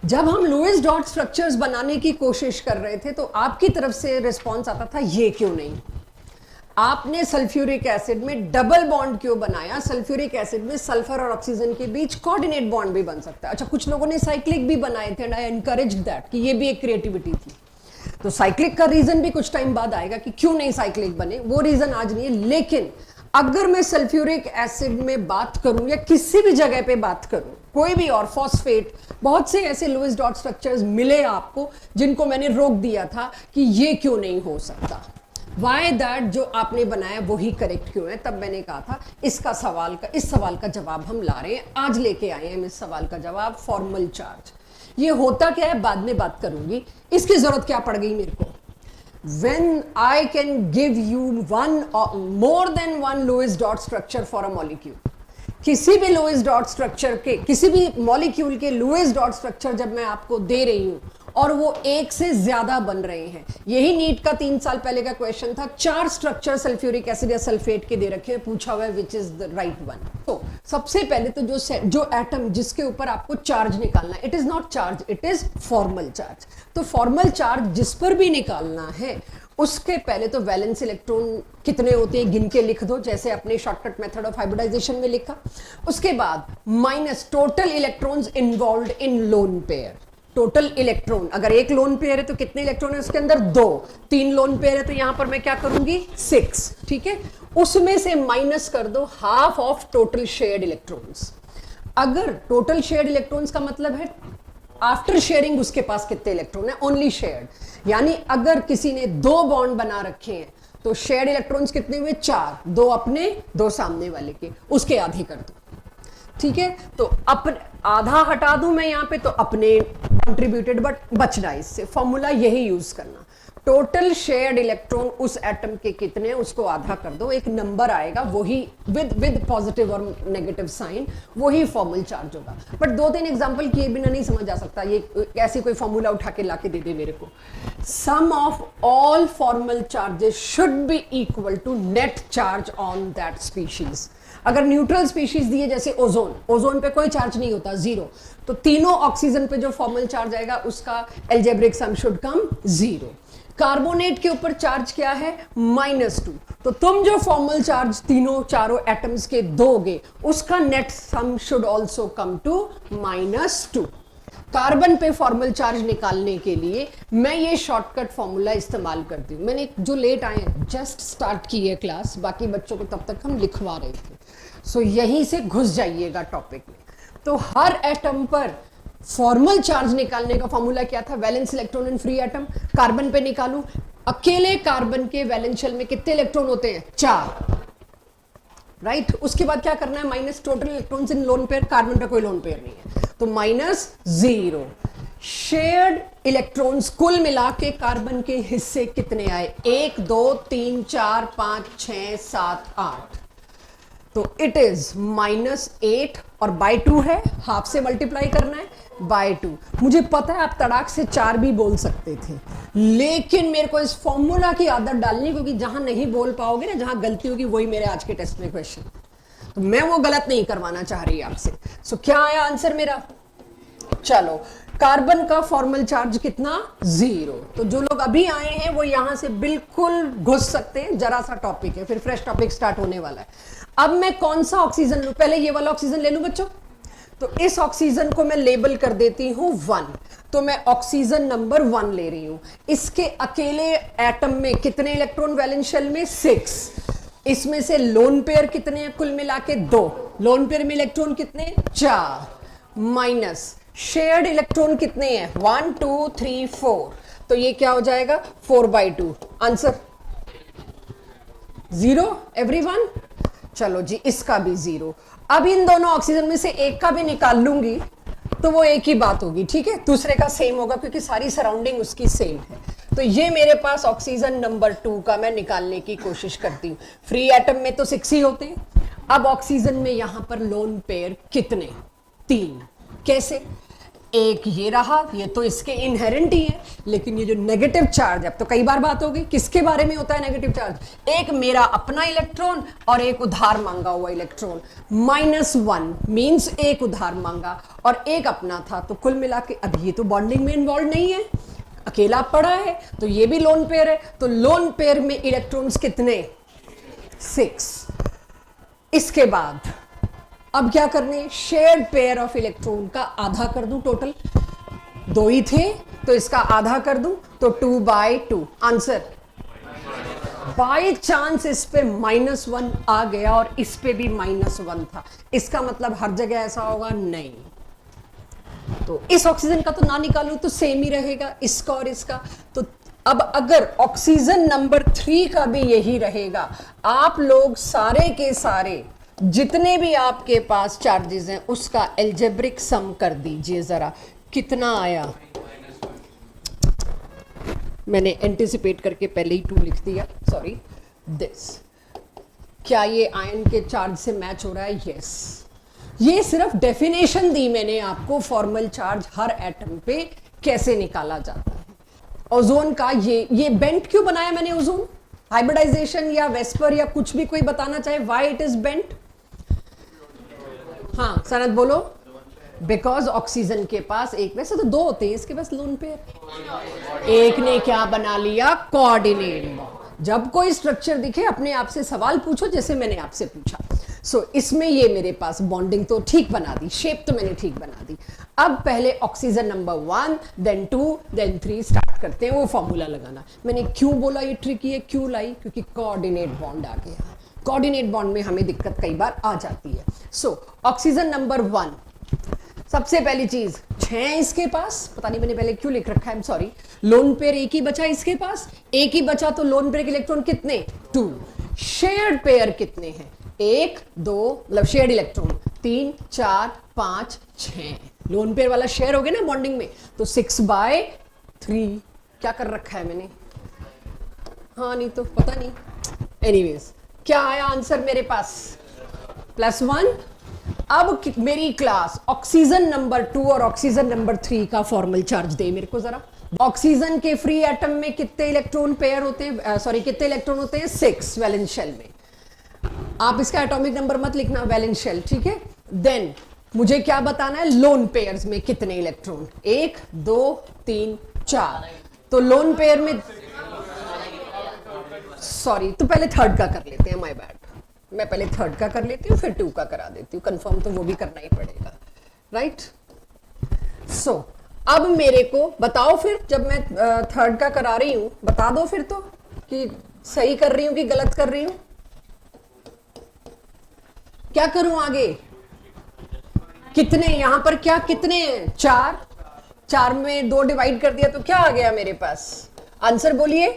जब हम Lewis dot structures बनाने की कोशिश कर रहे थे तो आपकी तरफ से रिस्पॉन्स आता था ये क्यों नहीं, आपने सल्फ्यूरिक एसिड में डबल बॉन्ड क्यों बनाया, सल्फ्यूरिक एसिड में सल्फर और ऑक्सीजन के बीच कोऑर्डिनेट बॉन्ड भी बन सकता है। अच्छा, कुछ लोगों ने साइक्लिक भी बनाए थे एंड आई एनकरेज दैट कि ये भी एक क्रिएटिविटी थी। तो साइक्लिक का रीजन भी कुछ टाइम बाद आएगा कि क्यों नहीं साइक्लिक बने, वो रीजन आज नहीं है। लेकिन अगर मैं सल्फ्यूरिक एसिड में बात करूं या किसी भी जगह पे बात करूं, कोई भी और फॉस्फेट, बहुत से ऐसे लुईस डॉट स्ट्रक्चर्स मिले आपको जिनको मैंने रोक दिया था कि ये क्यों नहीं हो सकता, वाई दैट जो आपने बनाया वही करेक्ट क्यों है। तब मैंने कहा था इस सवाल का जवाब हम ला रहे हैं, आज लेके आए हैं हम इस सवाल का जवाब, फॉर्मल चार्ज। ये होता क्या है बाद में बात करूंगी, इसकी जरूरत क्या पड़ गई मेरे को। When I can give you one or more than one Lewis dot structure for a molecule, किसी भी लुईस डॉट स्ट्रक्चर के, किसी भी मॉलिक्यूल के लुईस डॉट स्ट्रक्चर जब मैं आपको दे रही हूं और वो एक से ज्यादा बन रहे हैं, यही नीट का 3 साल पहले का क्वेश्चन था, 4 स्ट्रक्चर सल्फ्यूरिक एसिड या सल्फेट के दे रखे हैं, पूछा हुआ है which is the right one. तो सबसे पहले तो जो एटम जिसके ऊपर आपको चार्ज निकालना है, it is not charge, it is formal charge. तो फॉर्मल चार्ज जिस पर भी निकालना है उसके पहले तो वैलेंस इलेक्ट्रॉन कितने होते हैं गिन के लिख दो, जैसे अपने शॉर्टकट मेथड ऑफ हाइब्रिडाइजेशन में लिखा। उसके बाद माइनस टोटल इलेक्ट्रॉन्स इन्वॉल्व्ड इन लोन पेयर। टोटल इलेक्ट्रॉन, अगर एक लोन पेयर है तो कितने इलेक्ट्रॉन है उसके अंदर, 2। 3 लोन पेयर है तो यहां पर मैं क्या करूंगी, 6। ठीक है, उसमें से माइनस कर दो half of total shared electrons. अगर टोटल शेयर्ड इलेक्ट्रॉन्स का मतलब है आफ्टर शेयरिंग उसके पास कितने इलेक्ट्रॉन है, ओनली शेयर्ड, यानी अगर किसी ने 2 बॉन्ड बना रखे हैं तो शेयर्ड इलेक्ट्रॉन्स कितने हुए, 4, 2 अपने 2 सामने वाले के, उसके आधे कर दो। ठीक है, तो अपने आधा हटा दूं मैं यहां पे तो अपने कंट्रीब्यूटेड, बट बचना इससे, फॉर्मूला यही यूज करना, टोटल शेयर्ड इलेक्ट्रॉन उस एटम के कितने, उसको आधा कर दो, एक नंबर आएगा, वही विद पॉजिटिव और नेगेटिव साइन, वही फॉर्मल चार्ज होगा। बट 2-3 एग्जांपल किए बिना नहीं समझ आ सकता, ये ऐसी कोई फॉर्मूला उठा के लाके दे दे मेरे को। Sum of all formal charges should be equal to net charge on that species. अगर न्यूट्रल स्पीशीज दिए जैसे ओजोन पे कोई चार्ज नहीं होता, 0, तो तीनों ऑक्सीजन पे जो फॉर्मल चार्ज आएगा उसका algebraic sum should come 0। Carbonate के ऊपर चार्ज क्या है, -2, तो तुम जो फॉर्मल चार्ज चारों एटम्स के दोगे उसका net sum should also come to -2। Carbon पे फॉर्मल चार्ज निकालने के लिए मैं ये शॉर्टकट फॉर्मूला इस्तेमाल करती हूं। मैंने जो लेट आए हैं जस्ट स्टार्ट की है क्लास, बाकी बच्चों को तब तक हम लिखवा रहे थे, सो यहीं से घुस जाइएगा टॉपिक में। तो हर एटम पर फॉर्मल चार्ज निकालने का फॉर्मूला क्या था, valence electron in free atom. Carbon पे निकालूं, अकेले कार्बन के वैलेंस शेल में कितने इलेक्ट्रॉन होते हैं, 4, राइट। उसके बाद क्या करना है, minus total electrons in lone pair, carbon का कोई लोन पेयर नहीं है तो -0। शेयर्ड इलेक्ट्रॉन्स कुल मिला के कार्बन के हिस्से कितने आए, 1, 2, 3, 4, 5, 6, 7, 8, तो इट इज -8 और बाय 2 है, हाफ से मल्टीप्लाई करना है, बाय 2। मुझे पता है आप तड़ाक से 4 भी बोल सकते थे, लेकिन मेरे को इस फॉर्मूला की आदत डालनी, क्योंकि जहां नहीं बोल पाओगे ना, जहां गलती होगी वही मेरे आज के टेस्ट में क्वेश्चन, तो मैं वो गलत नहीं करवाना चाह रही आपसे। सो क्या आया आंसर मेरा, चलो कार्बन का फॉर्मल चार्ज कितना, 0। तो जो लोग अभी आए हैं वो यहां से बिल्कुल घुस सकते हैं, जरा सा टॉपिक है, फिर फ्रेश टॉपिक स्टार्ट होने वाला है। अब मैं कौन सा ऑक्सीजन लूं, पहले ये वाला ऑक्सीजन ले लूं बच्चों, तो इस ऑक्सीजन को मैं लेबल कर देती हूं 1, तो मैं ऑक्सीजन नंबर 1 ले रही हूं। इसके अकेले एटम में कितने इलेक्ट्रॉन वैलेंस शेल में, 6। इसमें से लोन पेयर कितने हैं, कुल मिला के 2, लोन पेयर में इलेक्ट्रॉन कितने, 4, माइनस शेयर्ड इलेक्ट्रॉन कितने हैं, 1, 2, 3, 4, तो ये क्या हो जाएगा, 4/2। Answer 0 everyone. चलो जी, इसका भी 0। अब इन दोनों ऑक्सीजन में से एक का भी निकाल लूंगी तो वो एक ही बात होगी, ठीक है, दूसरे का सेम होगा क्योंकि सारी सराउंडिंग उसकी सेम है। तो ये मेरे पास ऑक्सीजन नंबर 2 का मैं निकालने की कोशिश करती हूँ। फ्री एटम में तो 6 ही होते हैं। अब ऑक्सीजन में यहां पर लोन पेयर कितने, 3। कैसे, एक ये रहा, ये तो इसके इनहेरेंट ही है, लेकिन ये जो नेगेटिव चार्ज, अब तो कई बार बात हो गई किसके बारे में होता है नेगेटिव चार्ज, एक मेरा अपना इलेक्ट्रॉन और एक उधार मांगा हुआ इलेक्ट्रॉन। -1 मींस एक उधार मांगा और एक अपना था, तो कुल मिला के अब ये तो बॉन्डिंग में इन्वॉल्व नहीं है, अकेला पड़ा है, तो ये भी लोन पेयर है। तो लोन पेयर में इलेक्ट्रॉन्स कितने, 6। इसके बाद अब क्या करने, शेयर्ड पेयर ऑफ इलेक्ट्रॉन का आधा कर दूं, टोटल 2 ही थे तो इसका आधा कर दूं, तो 2/2 आंसर। बाय चांस इस पे -1 आ गया और इस पे भी -1 था, इसका मतलब हर जगह ऐसा होगा नहीं, तो इस ऑक्सीजन का तो ना निकालूं तो सेम ही रहेगा इसका और इसका। तो अब अगर ऑक्सीजन नंबर 3 का भी यही रहेगा, आप लोग सारे के सारे जितने भी आपके पास चार्जेस हैं उसका एल्जेब्रिक सम कर दीजिए जरा, कितना आया। मैंने एंटिसिपेट करके पहले ही 2 लिख दिया, सॉरी दिस। क्या ये आयन के चार्ज से मैच हो रहा है, यस। ये सिर्फ डेफिनेशन दी मैंने आपको, फॉर्मल चार्ज हर एटम पे कैसे निकाला जाता है। ओजोन का ये बेंट क्यों बनाया मैंने ओजोन, हाइब्रिडाइजेशन या वेस्पर या कुछ भी कोई बताना चाहे, व्हाई इट इज बेंट। हाँ सनत बोलो। बिकॉज ऑक्सीजन के पास एक, वैसे तो 2 होते हैं इसके पास लोन पेयर, एक ने क्या बना लिया, कोऑर्डिनेट बॉन्ड। जब कोई स्ट्रक्चर दिखे अपने आप से सवाल पूछो, जैसे मैंने आपसे पूछा। सो इसमें ये मेरे पास बॉन्डिंग तो ठीक बना दी, शेप तो मैंने ठीक बना दी। अब पहले oxygen number 1 then 2 then 3 start करते हैं वो फॉर्मूला लगाना। मैंने क्यों बोला ये ट्रिकी है, क्यों लाई, क्योंकि कोऑर्डिनेट बॉन्ड आ गया। कोऑर्डिनेट बॉन्ड में हमें दिक्कत कई बार आ जाती है। सो ऑक्सीजन नंबर 1, सबसे पहली चीज 6 इसके पास, पता नहीं मैंने पहले क्यों लिख रखा है, I am sorry. Lone pair एक ही बचा इसके पास, एक ही बचा तो लोन पेयर के इलेक्ट्रॉन कितने, 2। शेयर्ड पेयर कितने हैं, 1 2, मतलब शेयर्ड इलेक्ट्रॉन 3 4 5 6। लोन पेयर वाला शेयर हो गया ना बॉन्डिंग में, तो 6/3 क्या कर रखा है मैंने, हाँ नहीं तो पता नहीं। एनीवेज क्या आया आंसर मेरे पास, +1। अब मेरी क्लास ऑक्सीजन नंबर 2 और ऑक्सीजन नंबर 3 का फॉर्मल चार्ज दे मेरे को जरा। ऑक्सीजन के फ्री एटम में कितने इलेक्ट्रॉन पेयर होते हैं, सॉरी कितने इलेक्ट्रॉन होते हैं, 6 वैलेंस शेल में। आप इसका एटॉमिक नंबर मत लिखना, वैलेंस शेल, ठीक है। देन मुझे क्या बताना है, लोन पेयर्स में कितने इलेक्ट्रॉन, 1 2 3 4। तो लोन पेयर में, सॉरी तो पहले थर्ड का कर लेते हैं, माय बैड, मैं पहले थर्ड का कर लेती हूँ फिर 2 का करा देती हूँ, कंफर्म तो वो भी करना ही पड़ेगा, राइट। सो अब मेरे को बताओ फिर, जब मैं थर्ड का करा रही हूं बता दो फिर तो कि सही कर रही हूं कि गलत कर रही हूं, क्या करूं आगे, कितने यहां पर, क्या कितने, 4 में 2 डिवाइड कर दिया तो क्या आ गया मेरे पास, आंसर बोलिए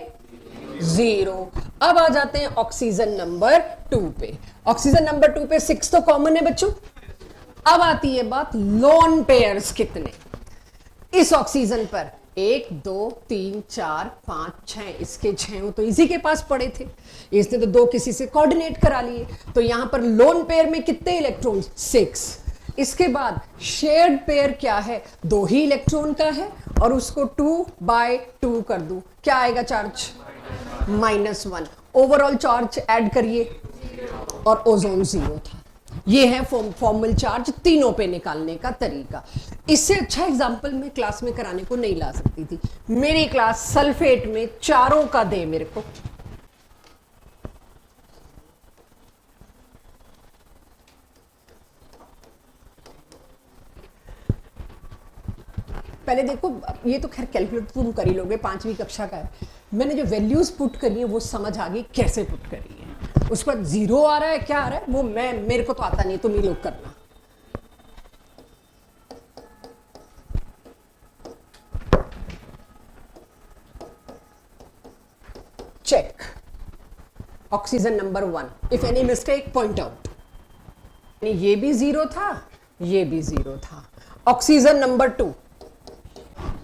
0। अब आ जाते हैं ऑक्सीजन नंबर 2 पे। ऑक्सीजन नंबर 2 पे 6 तो कॉमन है बच्चों। अब आती है बात लोन पेयर्स कितने इस ऑक्सीजन पर, 1 2 3 4 5 6, इसके 6 तो इसी के पास पड़े थे, इसने तो 2 किसी से कोऑर्डिनेट करा लिए, तो यहां पर लोन पेयर में कितने इलेक्ट्रॉन्स, 6। इसके बाद शेयर्ड पेयर क्या है, 2 ही इलेक्ट्रॉन का है और उसको 2/2 कर दूं, क्या आएगा चार्ज, -1। ओवरऑल चार्ज ऐड करिए और ओजोन 0 था। ये है फॉर्मल चार्ज तीनों पे निकालने का तरीका। इससे अच्छा एग्जाम्पल मैं क्लास में कराने को नहीं ला सकती थी। मेरी क्लास सल्फेट में चारों का दे मेरे को, पहले देखो, ये तो खैर कैलकुलेट तुम कर ही लोगे, 5वीं कक्षा का है। मैंने जो वैल्यूज पुट करी है वो समझ आ गई कैसे पुट करी है, उस पर 0 आ रहा है, क्या आ रहा है वो मेरे को तो आता नहीं, तुम ही लोग करना। Check oxygen number 1, if any mistake point out. ये भी 0 था, ये भी 0 था। ऑक्सीजन नंबर 2,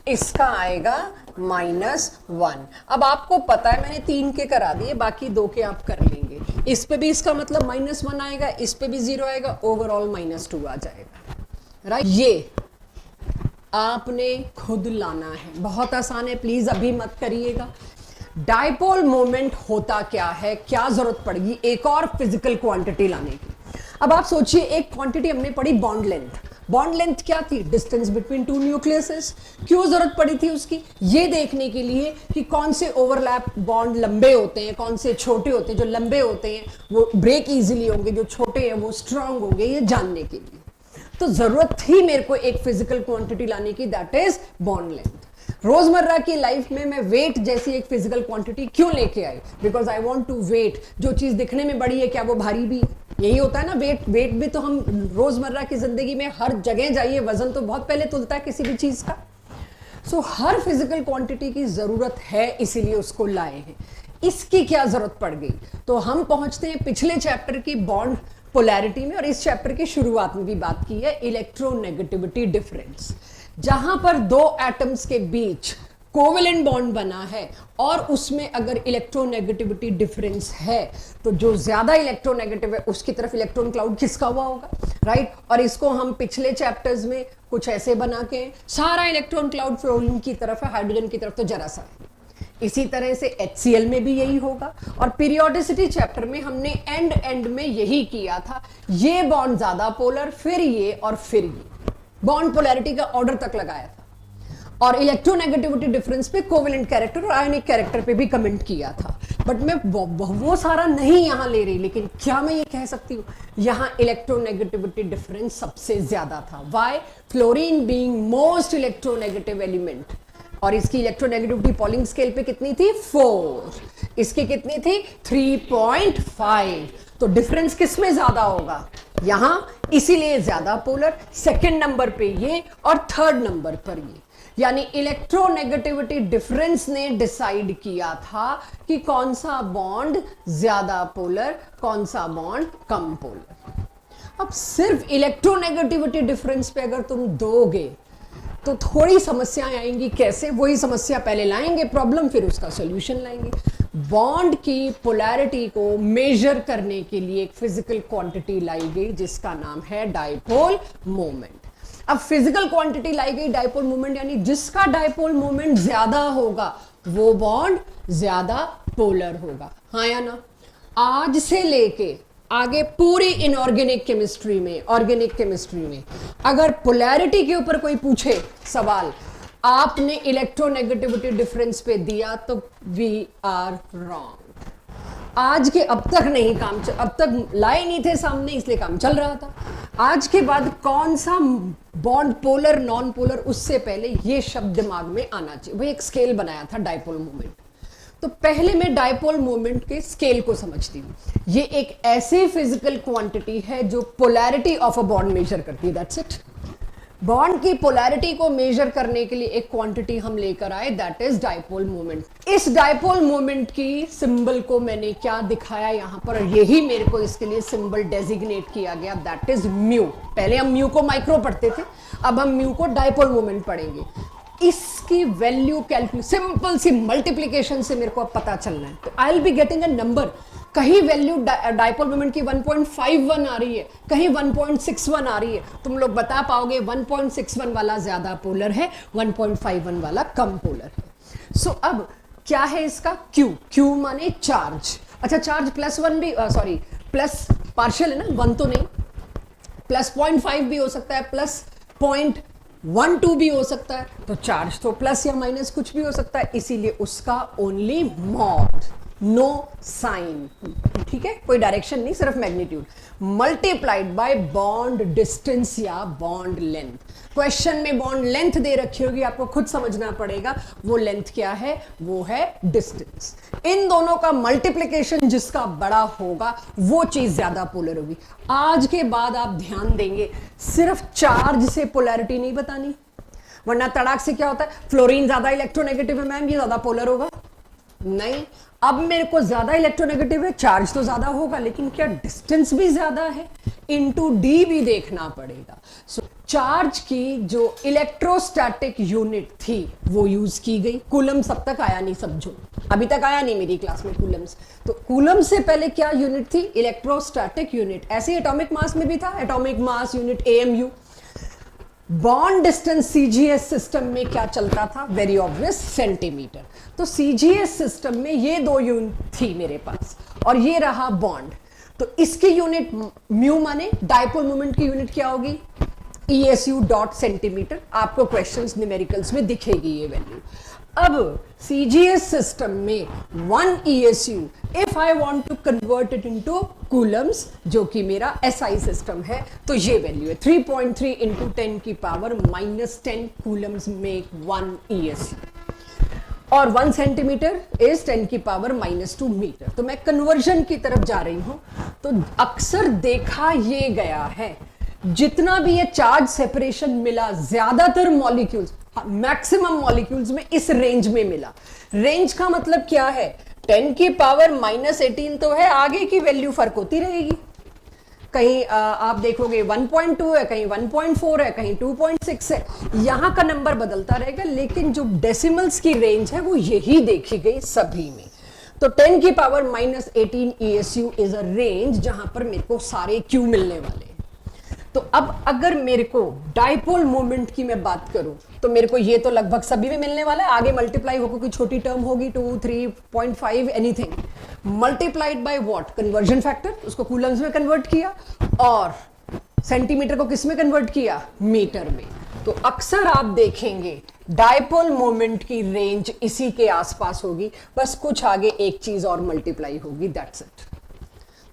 इसका आएगा -1। अब आपको पता है मैंने 3 के करा दिए, बाकी 2 के आप कर लेंगे। इस पे भी इसका मतलब -1 आएगा, इस पे भी 0 आएगा, ओवरऑल -2 आ जाएगा, राइट। ये आपने खुद लाना है, बहुत आसान है, प्लीज अभी मत करिएगा। डायपोल मोमेंट होता क्या है, क्या जरूरत पड़ेगी एक और फिजिकल क्वांटिटी लाने की। अब आप सोचिए, एक क्वांटिटी हमने पढ़ी बॉन्ड लेंथ। बॉन्ड लेंथ क्या थी? Distance between two nucleases. क्यों जरूरत पड़ी थी उसकी? ये देखने के लिए कि कौन से ओवरलैप बॉन्ड लंबे होते हैं, कौन से छोटे होते हैं। जो लंबे होते हैं वो ब्रेक इजीली होंगे, जो छोटे हैं वो स्ट्रांग होंगे, ये जानने के लिए तो जरूरत थी मेरे को एक फिजिकल क्वांटिटी लाने की, दैट इज बॉन्ड लेंथ। रोजमर्रा की लाइफ में मैं वेट जैसी एक फिजिकल क्वांटिटी क्यों लेके आई? Because I want to weight. जो चीज दिखने में बड़ी है क्या वो भारी भी? यही होता है ना, वेट भी तो हम रोजमर्रा की जिंदगी में हर जगह जाइए, वजन तो बहुत पहले तुलता है किसी भी चीज का। सो हर फिजिकल क्वांटिटी की जरूरत है, इसीलिए उसको लाए हैं। इसकी क्या जरूरत पड़ गई? तो हम पहुंचते हैं पिछले चैप्टर की बॉन्ड पोलैरिटी में, और इस चैप्टर की शुरुआत में भी बात की है इलेक्ट्रोनेगेटिविटी डिफरेंस। जहां पर दो एटम्स के बीच कोवेलेंट बॉन्ड बना है और उसमें अगर इलेक्ट्रोनेगेटिविटी डिफरेंस है तो जो ज्यादा इलेक्ट्रोनेगेटिव है उसकी तरफ इलेक्ट्रॉन क्लाउड किसका हुआ होगा, राइट? और इसको हम पिछले चैप्टर्स में कुछ ऐसे बना के, सारा इलेक्ट्रॉन क्लाउड फ्लोरीन की तरफ है, हाइड्रोजन की तरफ तो जरा सा है। इसी तरह से HCl में भी यही होगा। और पीरियोडिसिटी चैप्टर में हमने एंड में यही किया था, ये बॉन्ड ज्यादा पोलर, फिर ये और फिर ये बॉन्ड पोलैरिटी का ऑर्डर तक लगाया था। और इलेक्ट्रोनेगेटिविटी डिफरेंस पे कोवेलेंट कैरेक्टर और आयोनिक कैरेक्टर पे भी कमेंट किया था। बट मैं वो सारा नहीं यहां ले रही, लेकिन क्या मैं ये कह सकती हूं यहां इलेक्ट्रोनेगेटिविटी डिफरेंस सबसे ज्यादा था। Why? Fluorine being most electronegative element, और इसकी इलेक्ट्रोनेगेटिविटी पॉलिंग स्केल पे कितनी थी? 4। इसकी कितनी थी? 3.5। तो डिफरेंस किस में ज्यादा होगा? यहां, इसीलिए ज्यादा पोलर। सेकंड नंबर पे ये और थर्ड नंबर पर ये, यानी इलेक्ट्रोनेगेटिविटी डिफरेंस ने डिसाइड किया था कि कौन सा बॉन्ड ज्यादा पोलर, कौन सा बॉन्ड कम पोलर। अब सिर्फ इलेक्ट्रोनेगेटिविटी डिफरेंस पे अगर तुम दोगे तो थोड़ी समस्याएं आएंगी। कैसे? वही समस्या पहले लाएंगे प्रॉब्लम, फिर उसका सॉल्यूशन लाएंगे। बॉन्ड की पोलैरिटी को मेजर करने के लिए एक फिजिकल क्वांटिटी लाई गई जिसका नाम है डायपोल मोमेंट। अब फिजिकल क्वांटिटी लाई गई डायपोल मोमेंट, यानी जिसका डायपोल मोमेंट ज्यादा होगा वो बॉन्ड ज्यादा पोलर होगा। हाँ या ना? आज से लेके आगे पूरी इनऑर्गेनिक केमिस्ट्री में, ऑर्गेनिक केमिस्ट्री में अगर पोलैरिटी के ऊपर कोई पूछे सवाल, आपने इलेक्ट्रोनेगेटिविटी डिफरेंस पे दिया तो वी आर रॉन्ग। आज के अब तक नहीं काम अब तक लाए नहीं थे सामने, इसलिए काम चल रहा था। आज के बाद कौन सा बॉन्ड पोलर नॉन पोलर, उससे पहले ये शब्द दिमाग में आना चाहिए। वही एक स्केल बनाया था डायपोल मोमेंट। तो पहले मैं डायपोल मोमेंट के स्केल को समझती हूं। ये एक ऐसी फिजिकल क्वांटिटी है जो polarity of a bond measure करती है, दैट्स इट। बॉन्ड की पोलैरिटी को मेजर करने के लिए एक क्वांटिटी हम लेकर आए, दैट इज डायपोल मोमेंट। इस डायपोल मोमेंट की सिंबल को मैंने क्या दिखाया यहां पर, यही मेरे को इसके लिए सिंबल डेजिग्नेट किया गया, दैट इज म्यू। पहले हम म्यू को माइक्रो पढ़ते थे, अब हम म्यू को डायपोल मोमेंट पढ़ेंगे। इसकी वैल्यू कैलकुलेट, सिंपल सी मल्टीप्लीकेशन से मेरे को अब पता चलना है। तो I will be getting a number. कहीं वैल्यू डायपोल मोमेंट की 1.51 आ रही है, कहीं 1.61 आ रही है। तुम लोग बता पाओगे 1.61 वाला ज्यादा पोलर है, 1.51 वाला कम पोलर है। सो अब क्या है इसका? क्यू माने चार्ज। अच्छा, चार्ज +1 भी, सॉरी प्लस पार्शियल है ना, 1 तो नहीं, +0.5 भी हो सकता है, +0.12 भी हो सकता है। तो चार्ज तो प्लस या माइनस कुछ भी हो सकता है, इसीलिए उसका ओनली मॉड, नो साइन, ठीक है, कोई डायरेक्शन नहीं, सिर्फ magnitude multiplied by bond distance या बॉन्ड लेंथ। क्वेश्चन में बॉन्ड लेंथ दे रखी होगी, आपको खुद समझना पड़ेगा वो लेंथ क्या है, वो है डिस्टेंस। इन दोनों का मल्टीप्लिकेशन जिसका बड़ा होगा वो चीज ज्यादा पोलर होगी। आज के बाद आप ध्यान देंगे, सिर्फ चार्ज से पोलैरिटी नहीं बतानी, वरना तड़ाक से क्या होता है, फ्लोरीन ज्यादा इलेक्ट्रोनेगेटिव है मैम, ये ज्यादा पोलर होगा। नहीं, अब मेरे को ज्यादा इलेक्ट्रोनेगेटिव है, चार्ज तो ज्यादा होगा, लेकिन क्या डिस्टेंस भी ज्यादा है, इनटू डी भी देखना पड़ेगा। सो चार्ज की जो इलेक्ट्रोस्टैटिक यूनिट थी वो यूज की गई। कूलम्स अब तक आया नहीं, समझो अभी तक आया नहीं मेरी क्लास में कूलम्स। तो कूलम से पहले क्या यूनिट थी? Electrostatic unit. ऐसे एटॉमिक मास में भी था, atomic mass unit AMU। Bond distance CGS system में क्या चलता था? Very obvious, centimetre. तो सीजीएस सिस्टम में ये दो यूनिट थी मेरे पास और ये रहा बॉन्ड। तो इसकी यूनिट म्यू माने डायपोल मोमेंट की यूनिट क्या होगी? ESU dot centimetre. आपको क्वेश्चंस न्यूमेरिकल्स में दिखेगी ये वैल्यू। अब CGS सिस्टम में 1 ESU if I want to convert it into coulombs, जो कि मेरा SI सिस्टम है, तो ये वैल्यू है 3.3 इंटू 10 की पावर -10 कूलम्स मेक 1 ESU और 1 सेंटीमीटर इज 10 की पावर -2 मीटर। तो मैं कन्वर्जन की तरफ जा रही हूं। तो अक्सर देखा ये गया है, जितना भी ये चार्ज सेपरेशन मिला, ज्यादातर मॉलिक्यूल्स, मैक्सिमम मॉलिक्यूल्स में इस रेंज में मिला। रेंज का मतलब क्या है? 10 की पावर -18 तो है, आगे की वैल्यू फर्क होती रहेगी। कहीं आप देखोगे 1.2 है, कहीं 1.4 है, कहीं 2.6 है, यहां का नंबर बदलता रहेगा, लेकिन जो डेसिमल्स की रेंज है वो यही देखी गई सभी में। तो 10 की power -18 ESU is a range जहां पर मेरे को सारे Q मिलने वाले हैं। तो अब अगर मेरे को डायपोल मोमेंट की मैं बात करूं तो मेरे को ये तो लगभग सभी में मिलने वाला है। आगे मल्टीप्लाई होकर कोई छोटी टर्म होगी 2, 3.5 anything, multiplied by what? Conversion factor, उसको कूलम्स में कन्वर्ट किया और सेंटीमीटर को किस में कन्वर्ट किया? मीटर में। तो अक्सर आप देखेंगे डायपोल मोमेंट की रेंज इसी के आसपास होगी, बस कुछ आगे एक चीज और मल्टीप्लाई होगी, दैट्स इट।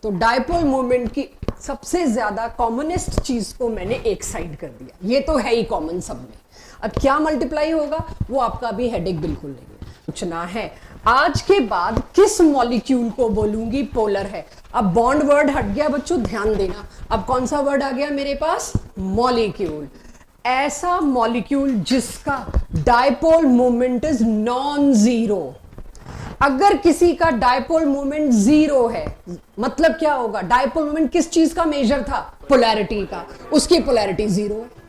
तो डायपोल मोमेंट की सबसे ज्यादा कॉमनेस्ट चीज को मैंने एक साइड कर दिया, ये तो है ही कॉमन सब में। अब क्या मल्टीप्लाई होगा वो आपका भी हेडेक बिल्कुल नहीं है, पूछना है। आज के बाद किस मॉलिक्यूल को बोलूंगी पोलर है? अब बॉन्ड वर्ड हट गया बच्चों, ध्यान देना। अब कौन सा वर्ड आ गया मेरे पास? मॉलिक्यूल। ऐसा मॉलिक्यूल जिसका dipole moment is non zero. अगर किसी का डायपोल मोमेंट 0 है, मतलब क्या होगा? डायपोल मोमेंट किस चीज का मेजर था? पोलैरिटी का, उसकी पोलैरिटी 0 है।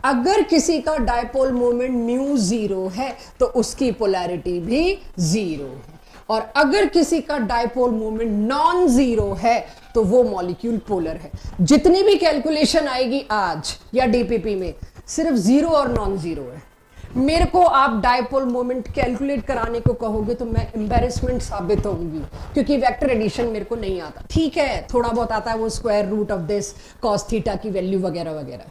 अगर किसी का डायपोल मोमेंट म्यू 0 है तो उसकी पोलैरिटी भी 0 है। और अगर किसी का डायपोल मोमेंट नॉन जीरो है तो वो मॉलिक्यूल पोलर है। जितनी भी कैलकुलेशन आएगी आज या डीपीपी में, सिर्फ 0 और नॉन जीरो है। मेरे को आप डायपोल मोमेंट कैलकुलेट कराने को कहोगे तो मैं एम्बैरेसमेंट साबित होंगी, क्योंकि वेक्टर एडिशन मेरे को नहीं आता। ठीक है, थोड़ा बहुत आता है, वो square root of this, cos theta की वैल्यू वगैरह वगैरह,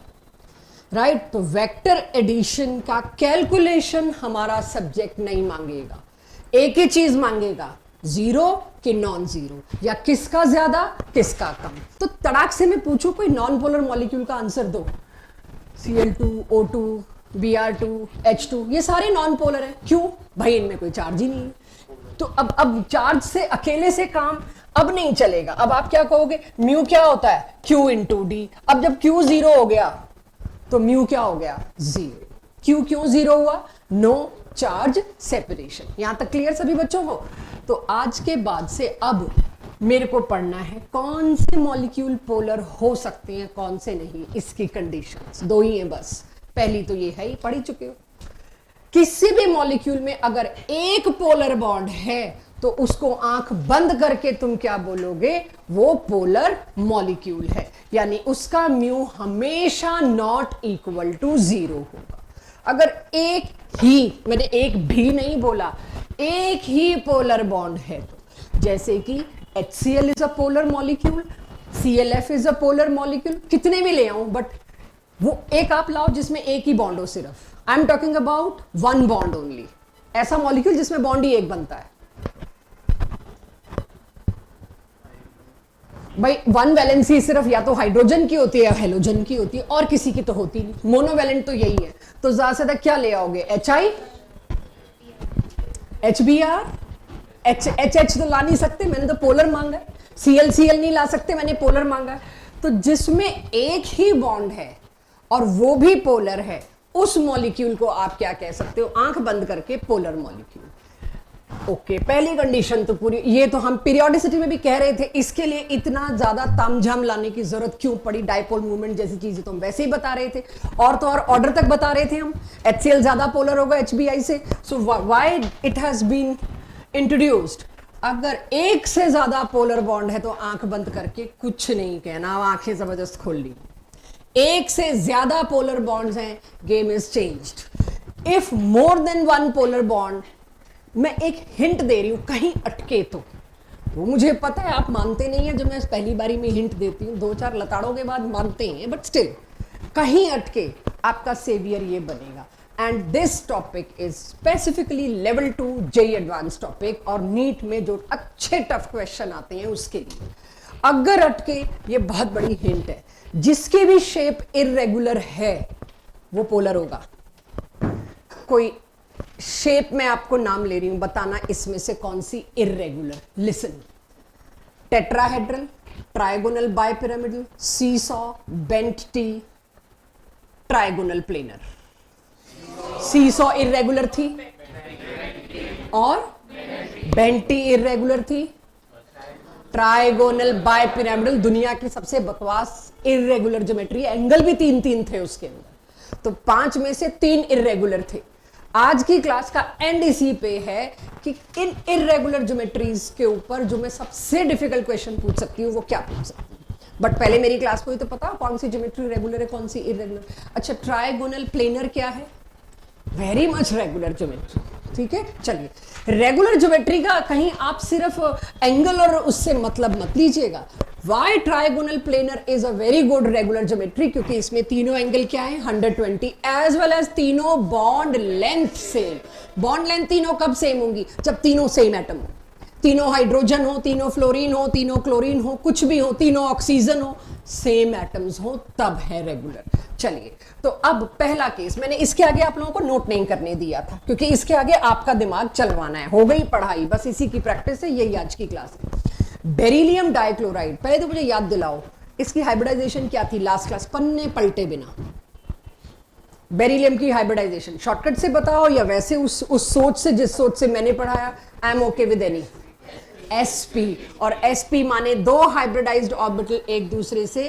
राइट। तो वेक्टर एडिशन का कैलकुलेशन हमारा सब्जेक्ट नहीं मांगेगा, एक ही चीज मांगेगा, जीरो कि नॉन जीरो, या किसका ज्यादा किसका कम। तो तड़ाक से मैं पूछूं कोई नॉन पोलर मॉलिक्यूल का आंसर दो। Cl2, O2, Br2, H2, ये सारे नॉन पोलर हैं। क्यों भाई? इनमें कोई चार्ज ही नहीं है। तो अब चार्ज से अकेले से काम अब नहीं चलेगा। अब आप क्या कहोगे? म्यू क्या होता है? Q into D. अब जब Q जीरो हो गया तो म्यू क्या हो गया? जीरो। Q क्यों जीरो हुआ? No charge separation. यहां तक क्लियर सभी बच्चों को? तो आज के बाद से अब मेरे को पढ़ना है कौन से मॉलिक्यूल पोलर हो सकते हैं, कौन से नहीं। इसकी कंडीशंस दो ही हैं बस। पहली तो ये है ही, पढ़ ही चुके हो। किसी भी मॉलिक्यूल में अगर एक पोलर बॉन्ड है तो उसको आंख बंद करके तुम क्या बोलोगे? वो पोलर मॉलिक्यूल है, यानी उसका म्यू हमेशा नॉट इक्वल टू जीरो होगा। अगर एक ही, मैंने एक भी नहीं बोला, एक ही पोलर बॉन्ड है तो, जैसे कि HCl is a polar molecule, ClF is a polar molecule, कितने भी ले आऊं बट वो एक आप लाओ जिसमें एक ही बॉन्ड हो सिर्फ। I am talking about one bond only, ऐसा मॉलिक्यूल जिसमें बॉन्ड ही एक बनता है। भाई वन वैलेंसी सिर्फ या तो हाइड्रोजन की होती है या हेलोजन की होती है, और किसी की तो होती नहीं। मोनोवैलेंट तो यही है। तो ज्यादा से ज्यादा क्या ले आओगे? HI, HBr, HH तो ला नहीं सकते, मैंने तो पोलर मांगा है। Cl नहीं ला सकते, मैंने पोलर मांगा है। तो जिसमें एक ही बॉन्ड है और वो भी पोलर है, उस मॉलिक्यूल को आप क्या कह सकते हो? आंख बंद करके पोलर मॉलिक्यूल। ओके, पहली कंडीशन तो पूरी। ये तो हम पीरियोडिसिटी में भी कह रहे थे, इसके लिए इतना ज्यादा तामझाम लाने की जरूरत क्यों पड़ी? डायपोल मूवमेंट जैसी चीजें तो हम वैसे ही बता रहे थे, और तो और ऑर्डर तक बता रहे थे हम। HCl ज्यादा पोलर होगा HBI से, so why it has been introduced. अगर एक से ज्यादा पोलर बॉन्ड है तो आंख बंद करके कुछ नहीं कहना, आंखें जबरदस्त खोल ली। एक से ज्यादा पोलर बॉन्ड्स हैं, game is changed. If more than one polar bond, मैं एक हिंट दे रही हूं, कहीं अटके तो वो मुझे पता है आप मानते नहीं है, जब मैं पहली बारी में हिंट देती हूँ 2-4 लताड़ों के बाद मानते हैं, बट स्टिल कहीं अटके आपका सेवियर ये बनेगा। And this topic is specifically level 2 JEE advance topic, और नीट में जो अच्छे टफ क्वेश्चन आते हैं उसके लिए अगर अटके, ये बहुत बड़ी हिंट है, जिसकी भी शेप इररेगुलर है वो पोलर होगा। कोई शेप में आपको नाम ले रही हूं, बताना इसमें से कौन सी irregular. Listen, tetrahedral, trigonal bipyramidal, seesaw, bent T, trigonal planar. Seesaw irregular थी और बेंट टी इररेगुलर थी। ट्राइगोनल बाइपिरामिडल दुनिया की सबसे बकवास इररेगुलर ज्योमेट्री, एंगल भी 3-3 थे उसके अंदर, तो 5 में से 3 इररेगुलर थे। आज की क्लास का एंड इसी पे है कि इन इररेगुलर ज्योमेट्रीज के ऊपर जो मैं सबसे डिफिकल्ट क्वेश्चन पूछ सकती हूँ वो क्या पूछ सकती हूँ। बट पहले मेरी क्लास को ही तो पता कौन सी ज्योमेट्री रेगुलर है कौन सी इररेगुलर। अच्छा, ट्राइगोनल प्लेनर क्या है? Very much regular geometry. ठीक है, चलिए, रेगुलर ज्योमेट्री का कहीं आप सिर्फ एंगल और उससे मतलब मत लीजिएगा। Why trigonal planar is a very good regular geometry? क्योंकि इसमें तीनों एंगल क्या है 120, एज वेल एज तीनों bond length same. Bond length तीनों कब सेम होंगी? जब तीनों सेम एटम हो, तीनों हाइड्रोजन हो, तीनों फ्लोरीन हो, तीनों क्लोरीन हो, कुछ भी हो, तीनों ऑक्सीजन हो, सेम एटम्स हो, तब है रेगुलर। चलिए, तो अब पहला केस, मैंने इसके आगे आप लोगों को नोट नहीं करने दिया था क्योंकि इसके आगे आपका दिमाग चलवाना है। हो गई पढ़ाई, बस इसी की प्रैक्टिस है, यही आज की क्लास है। बेरिलियम डाइक्लोराइड, पहले तो मुझे याद दिलाओ इसकी हाइब्रिडाइजेशन क्या थी लास्ट क्लास, पन्ने पलटे बिना। बेरिलियम की हाइब्रिडाइजेशन शॉर्टकट से बताओ या वैसे उस सोच से, जिस सोच से मैंने पढ़ाया। I am okay with any. sp, और sp माने दो हाइब्रिडाइज्ड ऑर्बिटल एक दूसरे से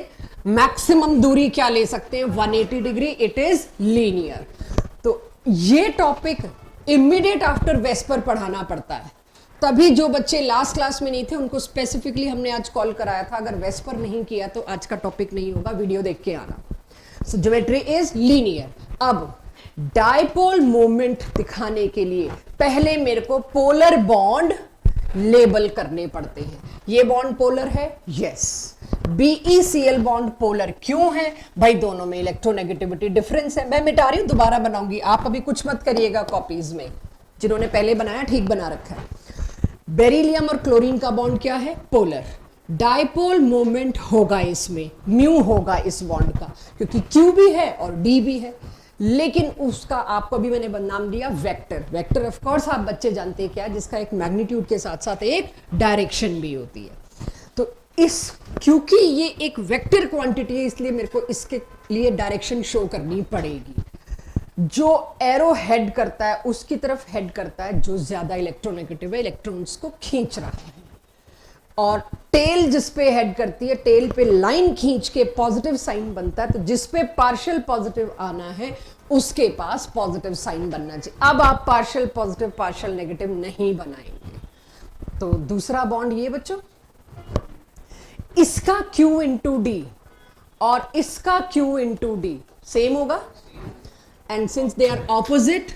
मैक्सिमम दूरी क्या ले सकते हैं 180 डिग्री, इट इज लीनियर। तो ये टॉपिक इमीडिएट आफ्टर वेस्पर पढ़ाना पड़ता है, तभी जो बच्चे लास्ट क्लास में नहीं थे उनको स्पेसिफिकली हमने आज कॉल कराया था। अगर वेस्पर नहीं किया तो आज का टॉपिक नहीं होगा, वीडियो देख के आना। सो ज्योमेट्री इज लीनियर। अब डाइपोल मोमेंट दिखाने के लिए पहले मेरे को पोलर बॉन्ड लेबल करने पड़ते हैं। ये बॉन्ड पोलर है, यस। BeCl बॉन्ड पोलर क्यों है भाई? दोनों में इलेक्ट्रोनेगेटिविटी डिफरेंस है। मैं मिटा रही हूं, दोबारा बनाऊंगी, आप अभी कुछ मत करिएगा कॉपीज में, जिन्होंने पहले बनाया ठीक बना रखा है। बेरिलियम और क्लोरीन का बॉन्ड क्या है? पोलर। डाइपोल मोमेंट होगा इसमें, म्यू होगा इस बॉन्ड का, क्योंकि Q भी है और D भी है, लेकिन उसका आपको भी मैंने नाम दिया वेक्टर। वेक्टर ऑफ कोर्स आप बच्चे जानते हैं क्या, जिसका एक मैग्नीट्यूड के साथ साथ एक डायरेक्शन भी होती है। तो इस, क्योंकि ये एक वेक्टर क्वांटिटी है, इसलिए मेरे को इसके लिए डायरेक्शन शो करनी पड़ेगी। जो एरो हेड करता है उसकी तरफ हेड करता है जो ज्यादा इलेक्ट्रोनेगेटिव है, इलेक्ट्रॉन्स को खींच रहा है। और टेल जिस पे हेड करती है, टेल पे लाइन खींच के पॉजिटिव साइन बनता है, तो जिस पे पार्शियल पॉजिटिव आना है उसके पास पॉजिटिव साइन बनना चाहिए। अब आप पार्शियल पॉजिटिव पार्शियल नेगेटिव नहीं बनाएंगे। तो दूसरा बॉन्ड ये बच्चों, इसका Q इंटू डी और इसका Q इंटू डी सेम होगा, and since they are opposite,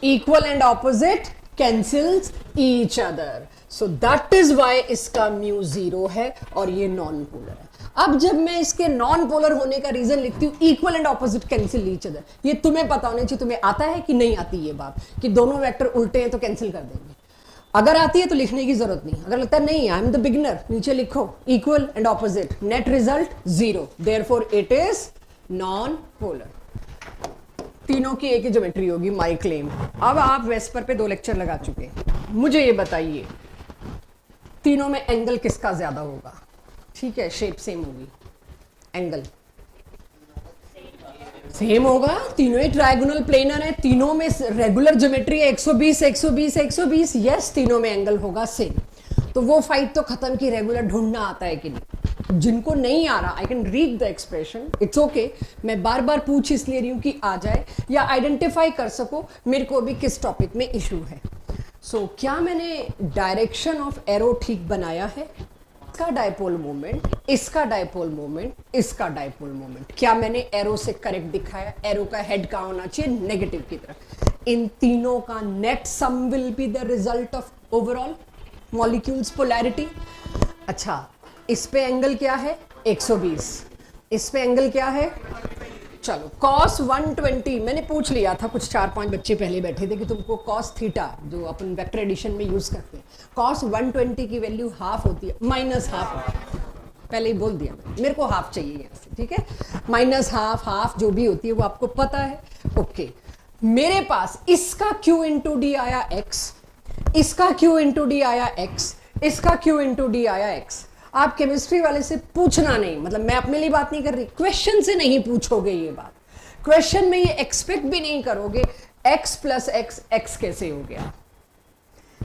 equal and opposite cancels each other, so that is why इसका म्यू 0 है और ये नॉन पोलर है। अब जब मैं इसके नॉन पोलर होने का रीजन लिखती हूँ, equal and opposite cancel each other, ये तुम्हें पता होना चाहिए। तुम्हें आता है कि नहीं आती ये बात कि दोनों वेक्टर उल्टे हैं तो कैंसिल कर देंगे? अगर आती है तो लिखने की जरूरत नहीं, अगर लगता है नहीं आई एम द बिगिनर, नीचे लिखो equal and opposite, net result 0, therefore it is non polar. तीनों की एक ही ज्योमेट्री होगी, माई क्लेम। अब आप वेस्पर पे 2 लेक्चर लगा चुके हैं, मुझे ये बताइए तीनों में एंगल किसका ज्यादा होगा? ठीक है, शेप सेम होगी, एंगल सेम होगा, तीनों ही ट्राइगोनल प्लेनर है, तीनों में रेगुलर ज्योमेट्री है, 120 120 120, यस, तीनों में एंगल होगा सेम। तो वो फाइट तो खत्म की रेगुलर ढूंढना आता है कि नहीं। जिनको नहीं आ रहा, I can read the expression, it's okay, मैं बार बार पूछ इसलिए रही हूं कि आ जाए या आइडेंटिफाई कर सको मेरे को अभी किस टॉपिक में इशू है। सो क्या मैंने डायरेक्शन ऑफ एरो ठीक बनाया है? इसका डायपोल मोमेंट, इसका डायपोल मोमेंट, इसका डायपोल मोमेंट। क्या मैंने एरो से करेक्ट दिखाया? एरो का हेड कहां होना चाहिए? नेगेटिव की तरफ। इन तीनों का net sum will be the result of overall molecules polarity. अच्छा, इस पे एंगल क्या है? 120। इस पे एंगल क्या है? चलो cos 120 मैंने पूछ लिया था, कुछ 4-5 बच्चे पहले बैठे थे कि तुमको cos थीटा जो अपन वेक्टर एडिशन में यूज करते हैं, cos 120 की वैल्यू हाफ होती है, माइनस हाफ। पहले ही बोल दिया मेरे को हाफ चाहिए यहाँ से, ठीक है? माइनस हाफ, हाफ जो भी होती है वो आपको पता है। ओके, मेरे पास इसका q इंटू डी आया x, इसका q इंटू डी आया x, इसका q इंटू डी आया x। आप केमिस्ट्री वाले से पूछना नहीं, मतलब मैं अपने लिए बात नहीं कर रही, क्वेश्चन से नहीं पूछोगे ये बात, क्वेश्चन में ये एक्सपेक्ट भी नहीं करोगे x प्लस एक्स, x कैसे हो गया?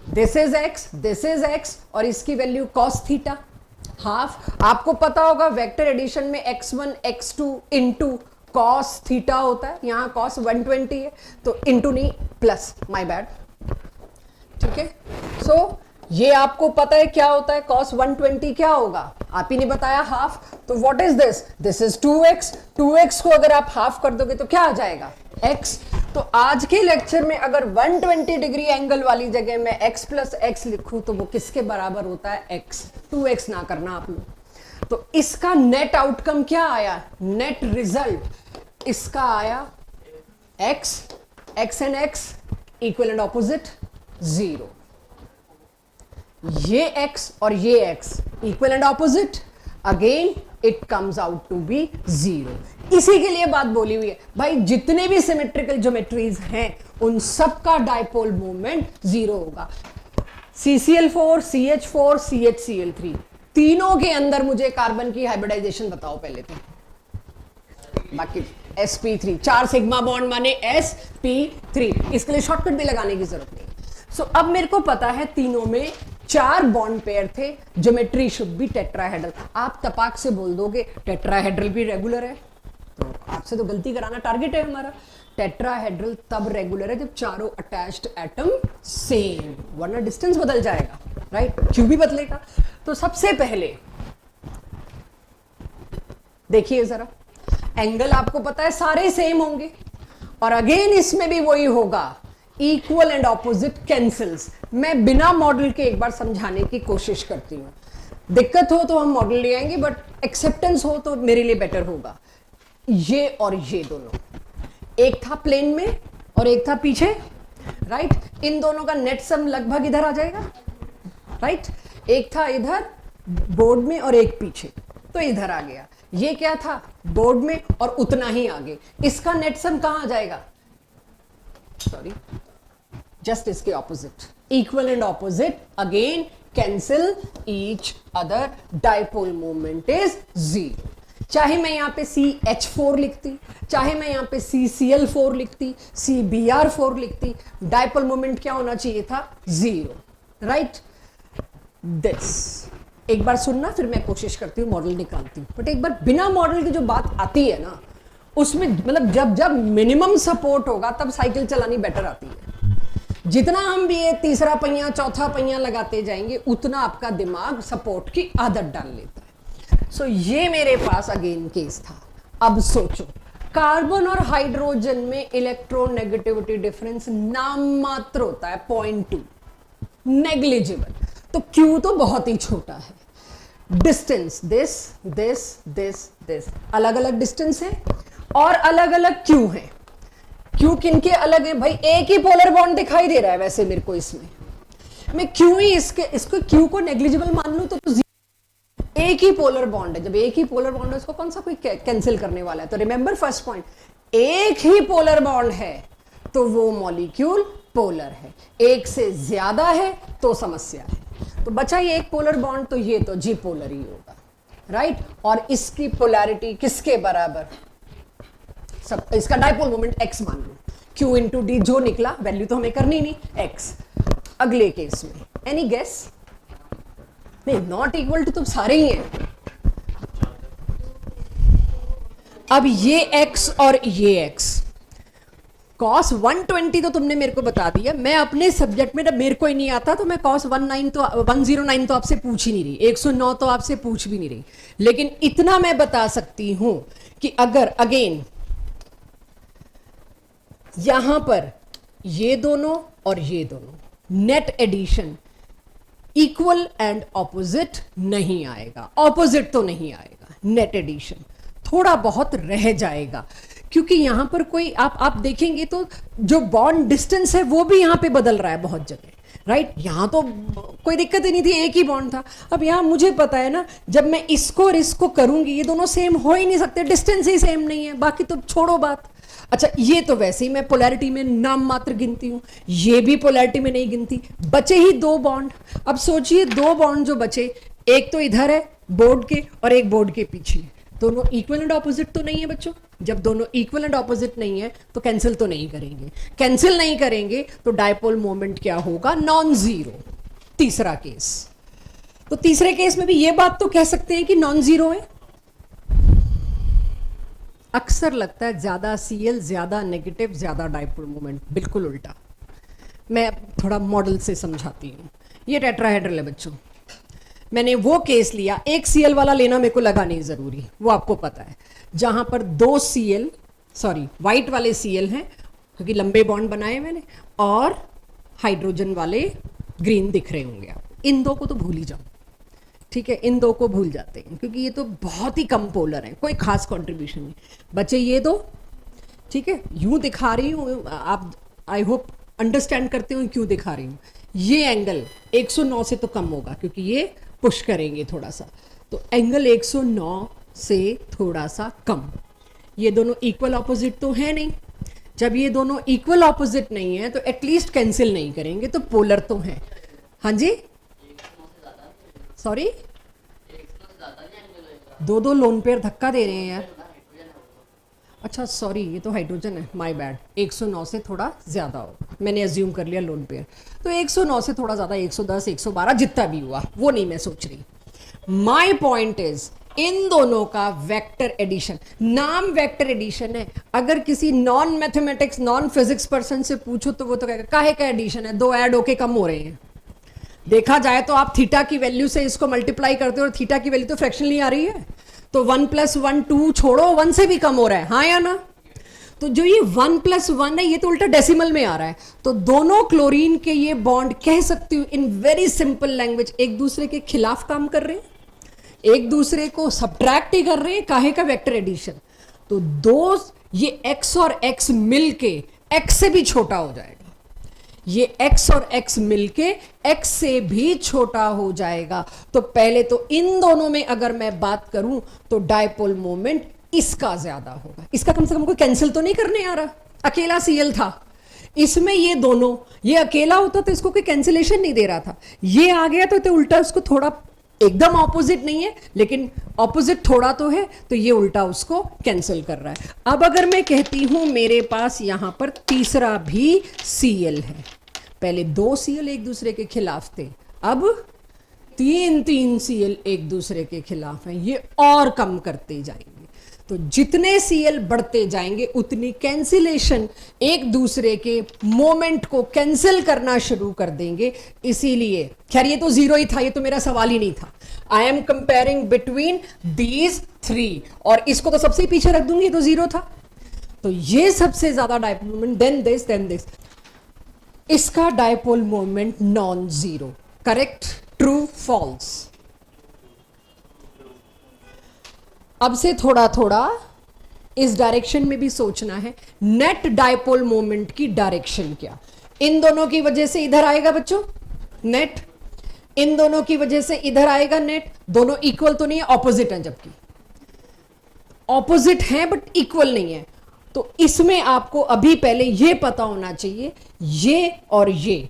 This is x, this is x, और इसकी वैल्यू cos थीटा हाफ। आपको पता होगा वेक्टर एडिशन में x1 x2 into cos theta होता है, यहां cos 120 है तो इंटू नहीं प्लस, माय बैड, ठीक है? सो ये आपको पता है क्या होता है, cos 120 क्या होगा? आप ही ने बताया हाफ, तो what is this? This is 2x। 2x को अगर आप हाफ कर दोगे तो क्या आ जाएगा? x। तो आज के लेक्चर में अगर 120 डिग्री एंगल वाली जगह में x प्लस एक्स लिखूं तो वो किसके बराबर होता है? x। 2x ना करना आप लोग। तो इसका नेट आउटकम क्या आया? नेट रिजल्ट इसका आया x, x and x equal and opposite 0। ये x और ये x equal and opposite, again it comes out to be 0। इसी के लिए बात बोली हुई है भाई, जितने भी सिमेट्रिकल ज्योमेट्रीज हैं उन सब का डायपोल मोमेंट 0 होगा। CCl4, CH4, CHCl3 तीनों के अंदर मुझे कार्बन की हाइब्रिडाइजेशन बताओ पहले तो, बाकी sp3 4 सिग्मा बॉन्ड माने sp3, इसके लिए शॉर्टकट भी लगाने की जरूरत नहीं। सो अब मेरे को पता है तीनों में 4 बॉन्ड पेयर थे, ज्योमेट्री शुड बी टेट्राहेड्रल। आप तपाक से बोल दोगे टेट्राहेड्रल भी रेगुलर है, तो आपसे तो गलती कराना टारगेट है हमारा। टेट्राहेड्रल तब रेगुलर है जब चारों अटैच्ड एटम सेम, वरना डिस्टेंस बदल जाएगा, राइट? क्यों भी बदलेगा। तो सबसे पहले देखिए जरा, एंगल आपको पता है सारे सेम होंगे, और अगेन इसमें भी वही होगा, इक्वल एंड ऑपोजिट कैंसल्स। मैं बिना मॉडल के एक बार समझाने की कोशिश करती हूं। दिक्कत हो तो हम मॉडल ले आएंगे, बट एक्सेप्टेंस हो तो मेरे लिए बेटर होगा। ये और ये दोनों, एक था प्लेन में और एक था पीछे, राइट? इन दोनों का नेट सम लगभग इधर आ जाएगा, राइट? एक था इधर बोर्ड में और एक पीछे, तो इधर आ गया। ये क्या था? बोर्ड में और उतना ही आगे। इसका नेट सम कहां आ जाएगा? सॉरी, जस्ट इसके opposite, equal and opposite, again cancel each other, dipole moment is 0। चाहे मैं यहां पे CH4 लिखती, चाहे मैं यहां पे CCl4 लिखती, CBr4 लिखती, डायपोल मोमेंट क्या होना चाहिए था? 0, राइट? दिस एक बार सुनना, फिर मैं कोशिश करती हूँ मॉडल निकालती हूँ। बट एक बार बिना मॉडल की जो बात आती है ना, उसमें मतलब जब जब मिनिमम सपोर्ट होगा तब साइकिल चलानी बेटर आती है। जितना हम भी ये तीसरा पहिया चौथा पहिया लगाते जाएंगे उतना आपका दिमाग सपोर्ट की आदत डाल लेता है। सो ये मेरे पास अगेन केस था। अब सोचो, कार्बन और हाइड्रोजन में इलेक्ट्रोनेगेटिविटी डिफरेंस नाम मात्र होता है 0.2, नेग्लिजिबल। तो Q तो बहुत ही छोटा है। Distance this this this this, अलग अलग डिस्टेंस है और अलग अलग Q है। Q किनके अलग है भाई? एक ही पोलर बॉन्ड दिखाई दे रहा है वैसे मेरे को इसमें, मैं क्यों ही इसको Q को नेग्लिजिबल मान लूं तो एक ही पोलर बॉन्ड है। जब एक ही पोलर बॉन्ड है उसको कौन सा कोई कैंसिल करने वाला है? तो रिमेंबर फर्स्ट पॉइंट, एक ही पोलर बॉन्ड है तो वो मॉलिक्यूल पोलर है, एक से ज्यादा है तो समस्या है। तो बचा ये एक पोलर बॉन्ड, तो ये तो जी पोलर ही होगा, राइट? और इसकी पोलैरिटी किसके बराबर? सब इसका डायपोल मोमेंट x मान लो, Q इंटू डी जो निकला, वैल्यू तो हमें करनी नहीं, x। अगले केस में एनी गेस? नहीं, नॉट इक्वल टू तो सारे ही हैं। अब ये x और ये x, cos 120 तो तुमने मेरे को बता दिया, मैं अपने सब्जेक्ट में मेरे को ही नहीं आता तो मैं cos 109 तो आपसे पूछ ही नहीं रही, 109 तो आपसे पूछ भी नहीं रही, लेकिन इतना मैं बता सकती हूं कि अगर अगेन यहां पर ये दोनों और ये दोनों net addition equal and opposite नहीं आएगा, ऑपोजिट तो नहीं आएगा, नेट एडिशन थोड़ा बहुत रह जाएगा, क्योंकि यहां पर कोई आप देखेंगे तो जो बॉन्ड डिस्टेंस है वो भी यहां पे बदल रहा है बहुत जगह, राइट। यहां तो कोई दिक्कत ही नहीं थी, एक ही बॉन्ड था। अब यहां मुझे पता है ना, जब मैं इसको और इसको करूंगी ये दोनों सेम हो ही नहीं सकते, डिस्टेंस ही सेम नहीं है, बाकी तो छोड़ो बात। अच्छा, ये तो वैसे ही मैं पोलैरिटी में नाम मात्र गिनती हूं, ये भी पोलैरिटी में नहीं गिनती, बचे ही दो बॉन्ड। अब सोचिए दो बॉन्ड जो बचे, एक तो इधर है बोर्ड के और एक बोर्ड के पीछे, दोनों इक्वल एंड ऑपोजिट तो नहीं है बच्चों। जब दोनों इक्वल एंड ऑपोजिट नहीं है तो कैंसिल तो नहीं करेंगे, कैंसिल नहीं करेंगे तो डायपोल मोमेंट क्या होगा, नॉन जीरो। तीसरा केस, तो तीसरे केस में भी ये बात तो कह सकते हैं कि नॉन जीरो है। अक्सर लगता है ज्यादा सीएल ज्यादा नेगेटिव ज्यादा डायपोल मोमेंट, बिल्कुल उल्टा। मैं थोड़ा मॉडल से समझाती हूं। ये टेट्राहेड्रल है बच्चों, मैंने वो केस लिया, एक सीएल वाला लेना मेरे को लगा नहीं जरूरी, वो आपको पता है, जहां पर दो सीएल, सॉरी व्हाइट वाले सीएल हैं क्योंकि लंबे बॉन्ड बनाए मैंने, और हाइड्रोजन वाले ग्रीन दिख रहे होंगे आप, इन दो को तो भूल ही जाओ, ठीक है, इन दो को भूल जाते हैं क्योंकि ये तो बहुत ही कम पोलर है, कोई खास कंट्रीब्यूशन नहीं। बचे ये दो, ठीक है, यूं दिखा रही हूं, आप आई होप अंडरस्टैंड करते हो क्यों दिखा रही हूं। ये एंगल 109 से तो कम होगा क्योंकि ये पुश करेंगे थोड़ा सा, तो एंगल 109 से थोड़ा सा कम। ये दोनों इक्वल ऑपोजिट तो है नहीं, जब ये दोनों इक्वल ऑपोजिट नहीं है तो एटलीस्ट कैंसिल नहीं करेंगे, तो पोलर तो है। हाँ जी, सॉरी, दो दो लोन पेयर धक्का दे रहे हैं यार। अच्छा सॉरी, ये तो हाइड्रोजन है, माय बैड, 109 से थोड़ा ज्यादा हो, मैंने अज्यूम कर लिया लोन पेयर, तो 109 से थोड़ा ज्यादा 110 112 जितना भी हुआ वो नहीं मैं सोच रही। माय पॉइंट इज इन दोनों का वेक्टर एडिशन, नाम वेक्टर एडिशन है। अगर किसी non mathematics non physics person से पूछो तो वो तो कहेगा काहे का एडिशन है, दो ऐड होके कम हो रहे हैं। देखा जाए तो आप थीटा की वैल्यू से इसको मल्टीप्लाई करते हो और थीटा की वैल्यू तो फ्रैक्शनली आ रही है, तो 1 + 1 2 छोड़ो, 1 से भी कम हो रहा है, हाँ या ना। तो जो ये 1 + 1 है ये तो उल्टा डेसिमल में आ रहा है, तो दोनों क्लोरीन के ये बॉन्ड कह सकती हूँ इन वेरी सिंपल लैंग्वेज एक दूसरे के खिलाफ काम कर रहे हैं, एक दूसरे को सब्ट्रैक्ट ही कर रहे हैं, काहे का वेक्टर एडिशन। तो दो ये x और x मिलके x से भी छोटा हो जाएगा, ये x और x मिलके x से भी छोटा हो जाएगा। तो पहले तो इन दोनों में अगर मैं बात करूं तो डायपोल मोमेंट इसका ज्यादा होगा, इसका कम से कम कोई कैंसिल तो नहीं करने आ रहा, अकेला सीएल था, इसमें ये दोनों, ये अकेला होता तो इसको कोई कैंसिलेशन नहीं दे रहा था, ये आ गया तो उल्टा उसको थोड़ा, एकदम ऑपोजिट नहीं है लेकिन ऑपोजिट थोड़ा तो है, तो ये उल्टा उसको कैंसिल कर रहा है। अब अगर मैं कहती हूं मेरे पास यहां पर तीसरा भी सीएल है, पहले दो सीएल एक दूसरे के खिलाफ थे, अब तीन सीएल एक दूसरे के खिलाफ हैं, ये और कम करते जाएंगे। तो जितने सीएल बढ़ते जाएंगे उतनी कैंसिलेशन एक दूसरे के मोमेंट को कैंसिल करना शुरू कर देंगे। इसीलिए खैर ये तो जीरो ही था, ये तो मेरा सवाल ही नहीं था। I am comparing between these three, और इसको तो सबसे पीछे रख दूंगी, तो जीरो था, तो ये सबसे ज्यादा डायपोल मोमेंट, देन दिस, इसका dipole moment non zero. Correct, true, false. अब से थोड़ा थोड़ा इस डायरेक्शन में भी सोचना है, नेट डायपोल मोमेंट की डायरेक्शन क्या, इन दोनों की वजह से इधर आएगा बच्चों नेट, इन दोनों की वजह से इधर आएगा नेट, दोनों इक्वल तो नहीं है, ऑपोजिट है, जबकि ऑपोजिट है बट इक्वल नहीं है। तो इसमें आपको अभी पहले ये पता होना चाहिए, ये और ये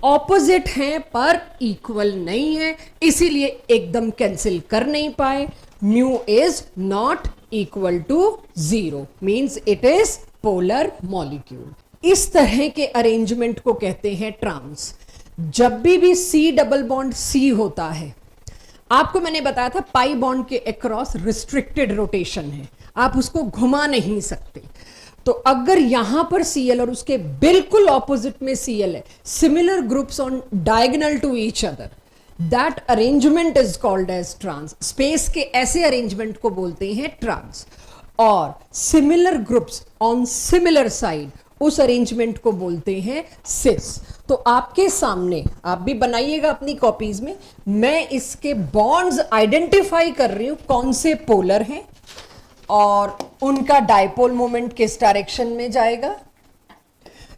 ऑपोजिट हैं पर इक्वल नहीं है, इसीलिए एकदम कैंसिल कर नहीं पाए। Mu is not equal to 0 means it is polar molecule. इस तरह के अरेंजमेंट को कहते हैं ट्रांस। जब भी सी डबल बॉन्ड सी होता है, आपको मैंने बताया था पाई बॉन्ड के अक्रॉस रिस्ट्रिक्टेड रोटेशन है, आप उसको घुमा नहीं सकते। तो अगर यहां पर Cl और उसके बिल्कुल ऑपोजिट में Cl है, similar groups on diagonal to each other, that arrangement is called as trans. Space के ऐसे अरेंजमेंट को बोलते हैं ट्रांस। और similar groups on similar side, उस अरेंजमेंट को बोलते हैं सिस। तो आपके सामने, आप भी बनाइएगा अपनी कॉपीज में, मैं इसके बॉन्ड्स आइडेंटिफाई कर रही हूं कौन से पोलर हैं और उनका डायपोल मोमेंट किस डायरेक्शन में जाएगा।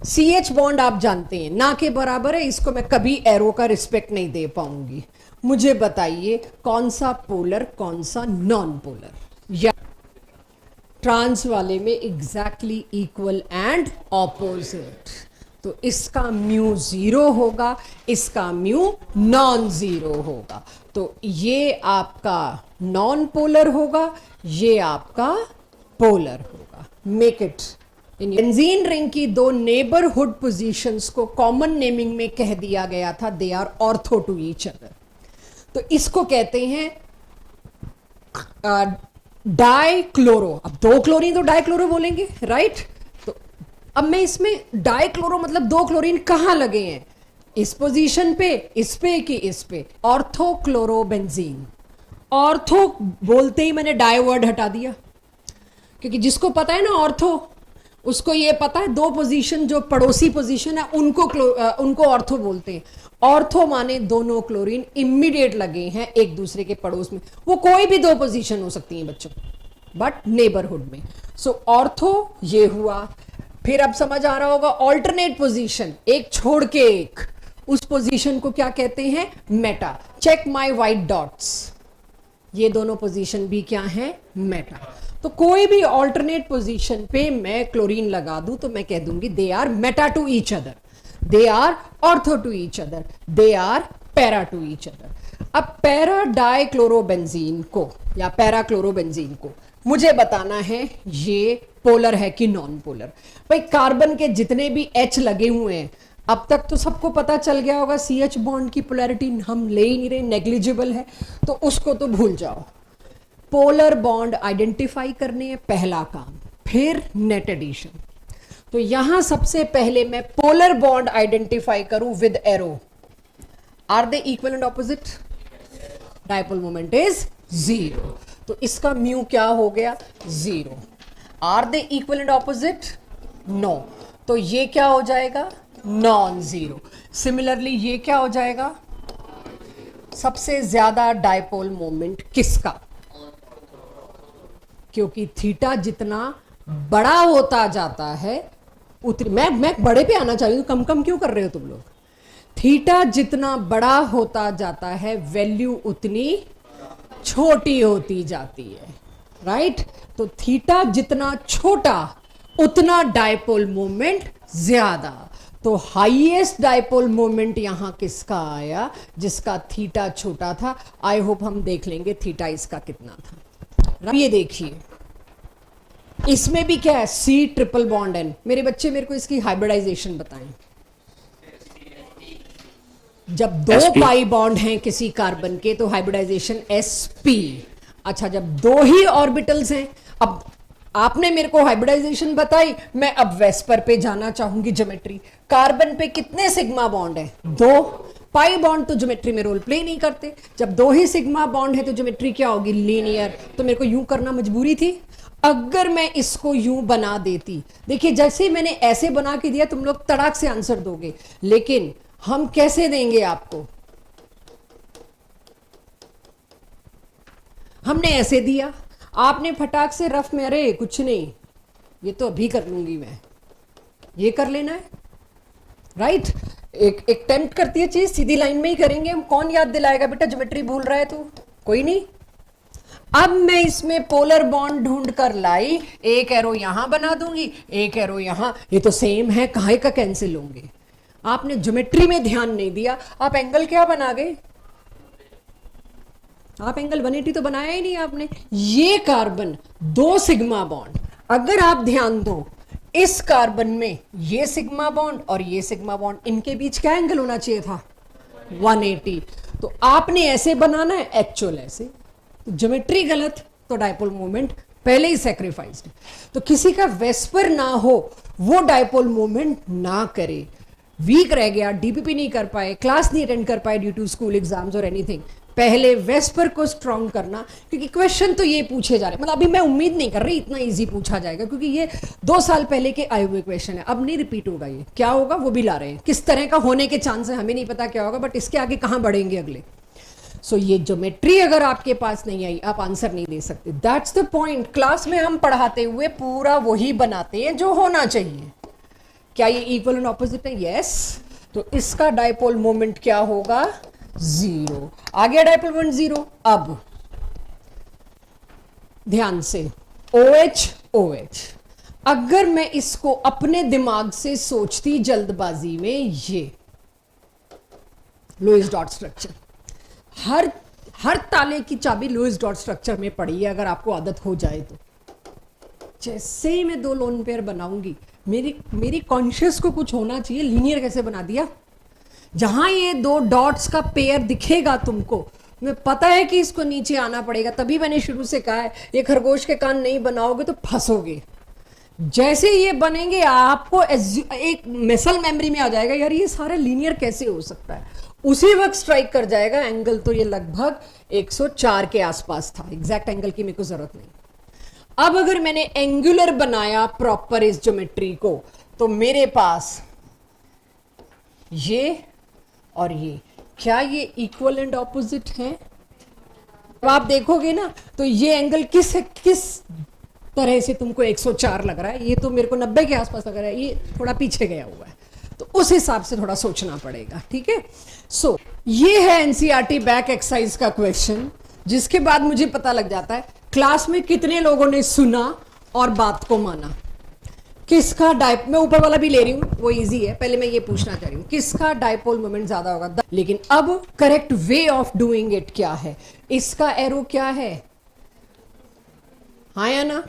CH बॉन्ड आप जानते हैं ना के बराबर है, इसको मैं कभी एरो का रिस्पेक्ट नहीं दे पाऊंगी। मुझे बताइए कौन सा पोलर कौन सा नॉन पोलर। या ट्रांस वाले में एग्जैक्टली इक्वल एंड ऑपोजिट। तो इसका म्यू 0 होगा, इसका म्यू नॉन 0 होगा। तो ये आपका नॉन पोलर होगा, ये आपका पोलर होगा। Make it in benzene ring की दो नेबरहुड पोजीशंस को कॉमन नेमिंग में कह दिया गया था, they are ortho to each other. तो इसको कहते हैं डाइक्लोरो। अब दो क्लोरीन तो डाइक्लोरो बोलेंगे, राइट। तो अब मैं इसमें डाइक्लोरो मतलब दो क्लोरीन कहां लगे हैं, इस पोजीशन पे, इस पे कि इस पे, ऑर्थोक्लोरोबेंजीन। ऑर्थो बोलते ही मैंने डाई वर्ड हटा दिया, क्योंकि जिसको पता है ना ऑर्थो, उसको ये पता है दो पोजीशन जो पड़ोसी पोजीशन है उनको ऑर्थो बोलते हैं। ऑर्थो माने दोनों क्लोरीन इमीडिएट लगे हैं एक दूसरे के पड़ोस में। वो कोई भी दो पोजीशन हो सकती हैं बच्चों, बट नेबरहुड में। सो ऑर्थो ये हुआ। फिर अब समझ आ रहा होगा ऑल्टरनेट पोजीशन, एक छोड़ के एक, उस पोजीशन को क्या कहते हैं, meta. Check my white dots, ये दोनों पोजीशन भी क्या है, मेटा। तो कोई भी ऑल्टरनेट पोजीशन पे मैं क्लोरीन लगा दूं तो मैं कह दूंगी they are meta to each other, they are ortho to each other, they are para to each other. अब पैरा डाइक्लोरोबेंजीन को या पैरा क्लोरोबेंजीन को मुझे बताना है ये पोलर है कि नॉन पोलर। भाई कार्बन के जितने भी H लगे हुए हैं अब तक तो सबको पता चल गया होगा, CH बॉन्ड की पोलैरिटी हम ले ही नहीं रहे, नेग्लिजिबल है, तो उसको तो भूल जाओ। पोलर बॉन्ड आइडेंटिफाई करने हैं पहला काम, फिर नेट एडिशन। तो यहां सबसे पहले मैं पोलर बॉन्ड आइडेंटिफाई करूं with arrow. Are they equal and opposite? Dipole moment is 0, तो इसका म्यू क्या हो गया, 0। Are they equal and opposite? No, तो ये क्या हो जाएगा, नॉन 0। सिमिलरली ये क्या हो जाएगा, सबसे ज्यादा डायपोल मोमेंट किसका, क्योंकि थीटा जितना बड़ा होता जाता है उतनी, मैं बड़े पे आना चाहिए, कम कम क्यों कर रहे हो तुम लोग। थीटा जितना बड़ा होता जाता है वैल्यू उतनी छोटी होती जाती है, राइट। तो थीटा जितना छोटा उतना डायपोल मोमेंट ज्यादा। तो हाईएस्ट डायपोल मोमेंट यहां किसका आया, जिसका थीटा छोटा था। आई होप हम देख लेंगे थीटा इसका कितना था। ये देखिए इसमें भी क्या है, C ट्रिपल बॉन्ड N। मेरे बच्चे मेरे को इसकी हाइब्रिडाइजेशन बताएं। जब दो पाई बॉन्ड हैं किसी कार्बन के तो हाइब्रिडाइजेशन sp। अच्छा, जब दो ही ऑर्बिटल्स हैं, अब आपने मेरे को हाइब्रिडाइजेशन बताई, मैं अब वेस्पर पे जाना चाहूंगी, ज्योमेट्री। कार्बन पे कितने सिग्मा बॉन्ड है, 2। पाई बॉन्ड तो ज्योमेट्री में रोल प्ले नहीं करते। जब दो ही सिग्मा बॉन्ड है तो ज्योमेट्री क्या होगी, लीनियर। तो मेरे को यूं करना मजबूरी थी। अगर मैं इसको यूं बना देती, देखिए जैसे मैंने ऐसे बना के दिया तुम लोग तड़ाक से आंसर दोगे, लेकिन हम कैसे देंगे आपको, हमने ऐसे दिया, आपने फटाक से रफ में, अरे कुछ नहीं ये तो अभी कर लूंगी मैं, ये कर लेना है, राइट। एक टेम्प्ट करती है चीज, सीधी लाइन में ही करेंगे हम, कौन याद दिलाएगा बेटा, ज्योमेट्री भूल रहा है तो कोई नहीं। अब मैं इसमें पोलर बॉन्ड ढूंढ कर लाई, एक एरो यहां बना दूंगी, एक एरो यहां, ये तो सेम है, काहे का कैंसिल होंगे। आपने ज्योमेट्री में ध्यान नहीं दिया, आप एंगल क्या बना गए, आप एंगल 180 तो बनाया ही नहीं आपने। ये कार्बन 2 सिग्मा बॉन्ड, अगर आप ध्यान दो इस कार्बन में ये सिग्मा बॉन्ड और ये सिग्मा बॉन्ड, इनके बीच क्या एंगल होना चाहिए था, 180। तो आपने ऐसे बनाना है, एक्चुअल ऐसे, तो ज्योमेट्री गलत तो डायपोल मोमेंट पहले ही सेक्रीफाइस्ड। तो किसी का वेस्पर ना हो, वो डायपोल मोमेंट ना करे, वीक रह गया, डीपीपी नहीं कर पाए, क्लास नहीं अटेंड कर पाए ड्यू टू स्कूल एग्जाम्स और एनीथिंग, पहले वेस्पर को स्ट्रांग करना। क्योंकि क्वेश्चन तो ये पूछे जा रहे, मतलब अभी मैं उम्मीद नहीं कर रही इतना इजी पूछा जाएगा, क्योंकि ये 2 साल पहले के आए हुए क्वेश्चन है, अब नहीं रिपीट होगा। ये क्या होगा वो भी ला रहे हैं, किस तरह का होने के चांस है हमें नहीं पता क्या होगा, बट इसके आगे कहां बढ़ेंगे अगले। सो ये ज्योमेट्री अगर आपके पास नहीं आई, आप आंसर नहीं दे सकते। That's the point. क्लास में हम पढ़ाते हुए पूरा वही बनाते हैं जो होना चाहिए। क्या ये इक्वल एंड ऑपोजिट है? यस। तो इसका डायपोल मोमेंट क्या होगा? 0। आ गया डायपोल मोमेंट 0। अब ध्यान से, OH OH, अगर मैं इसको अपने दिमाग से सोचती जल्दबाजी में, ये लुईस डॉट स्ट्रक्चर, हर ताले की चाबी लुईस डॉट स्ट्रक्चर में पड़ी है, अगर आपको आदत हो जाए तो। जैसे ही मैं 2 लोन पेयर बनाऊंगी, मेरी कॉन्शियस को कुछ होना चाहिए, लीनियर कैसे बना दिया। जहां ये 2 डॉट्स का पेयर दिखेगा तुमको, मैं पता है कि इसको नीचे आना पड़ेगा। तभी मैंने शुरू से कहा है, ये खरगोश के कान नहीं बनाओगे तो फंसोगे। जैसे ये बनेंगे आपको एक मसल मेमोरी में आ जाएगा, यार ये सारा लीनियर कैसे हो सकता है। उसी वक्त स्ट्राइक कर जाएगा एंगल। तो ये लगभग 104 के आसपास था। एग्जैक्ट एंगल की मेरे को जरूरत नहीं। अब अगर मैंने एंगुलर बनाया प्रॉपर इस ज्योमेट्री को, तो मेरे पास ये और ये, क्या ये इक्वल एंड ऑपोजिट है? अब आप देखोगे ना, तो ये एंगल किस तरह से तुमको 104 लग रहा है, ये तो मेरे को 90 के आसपास लग रहा है, ये थोड़ा पीछे गया हुआ है। तो उस हिसाब से थोड़ा सोचना पड़ेगा, ठीक है। सो ये है एनसीईआरटी बैक एक्सरसाइज का क्वेश्चन, जिसके बाद मुझे पता लग जाता है क्लास में कितने लोगों ने सुना और बात को माना। किसका मैं ऊपर वाला भी ले रही हूं, वो इजी है। पहले मैं ये पूछना चाह रही हूं, किसका डायपोल मोमेंट ज्यादा होगा। लेकिन अब correct way of doing it क्या है? इसका एरो क्या है? हाँ या ना?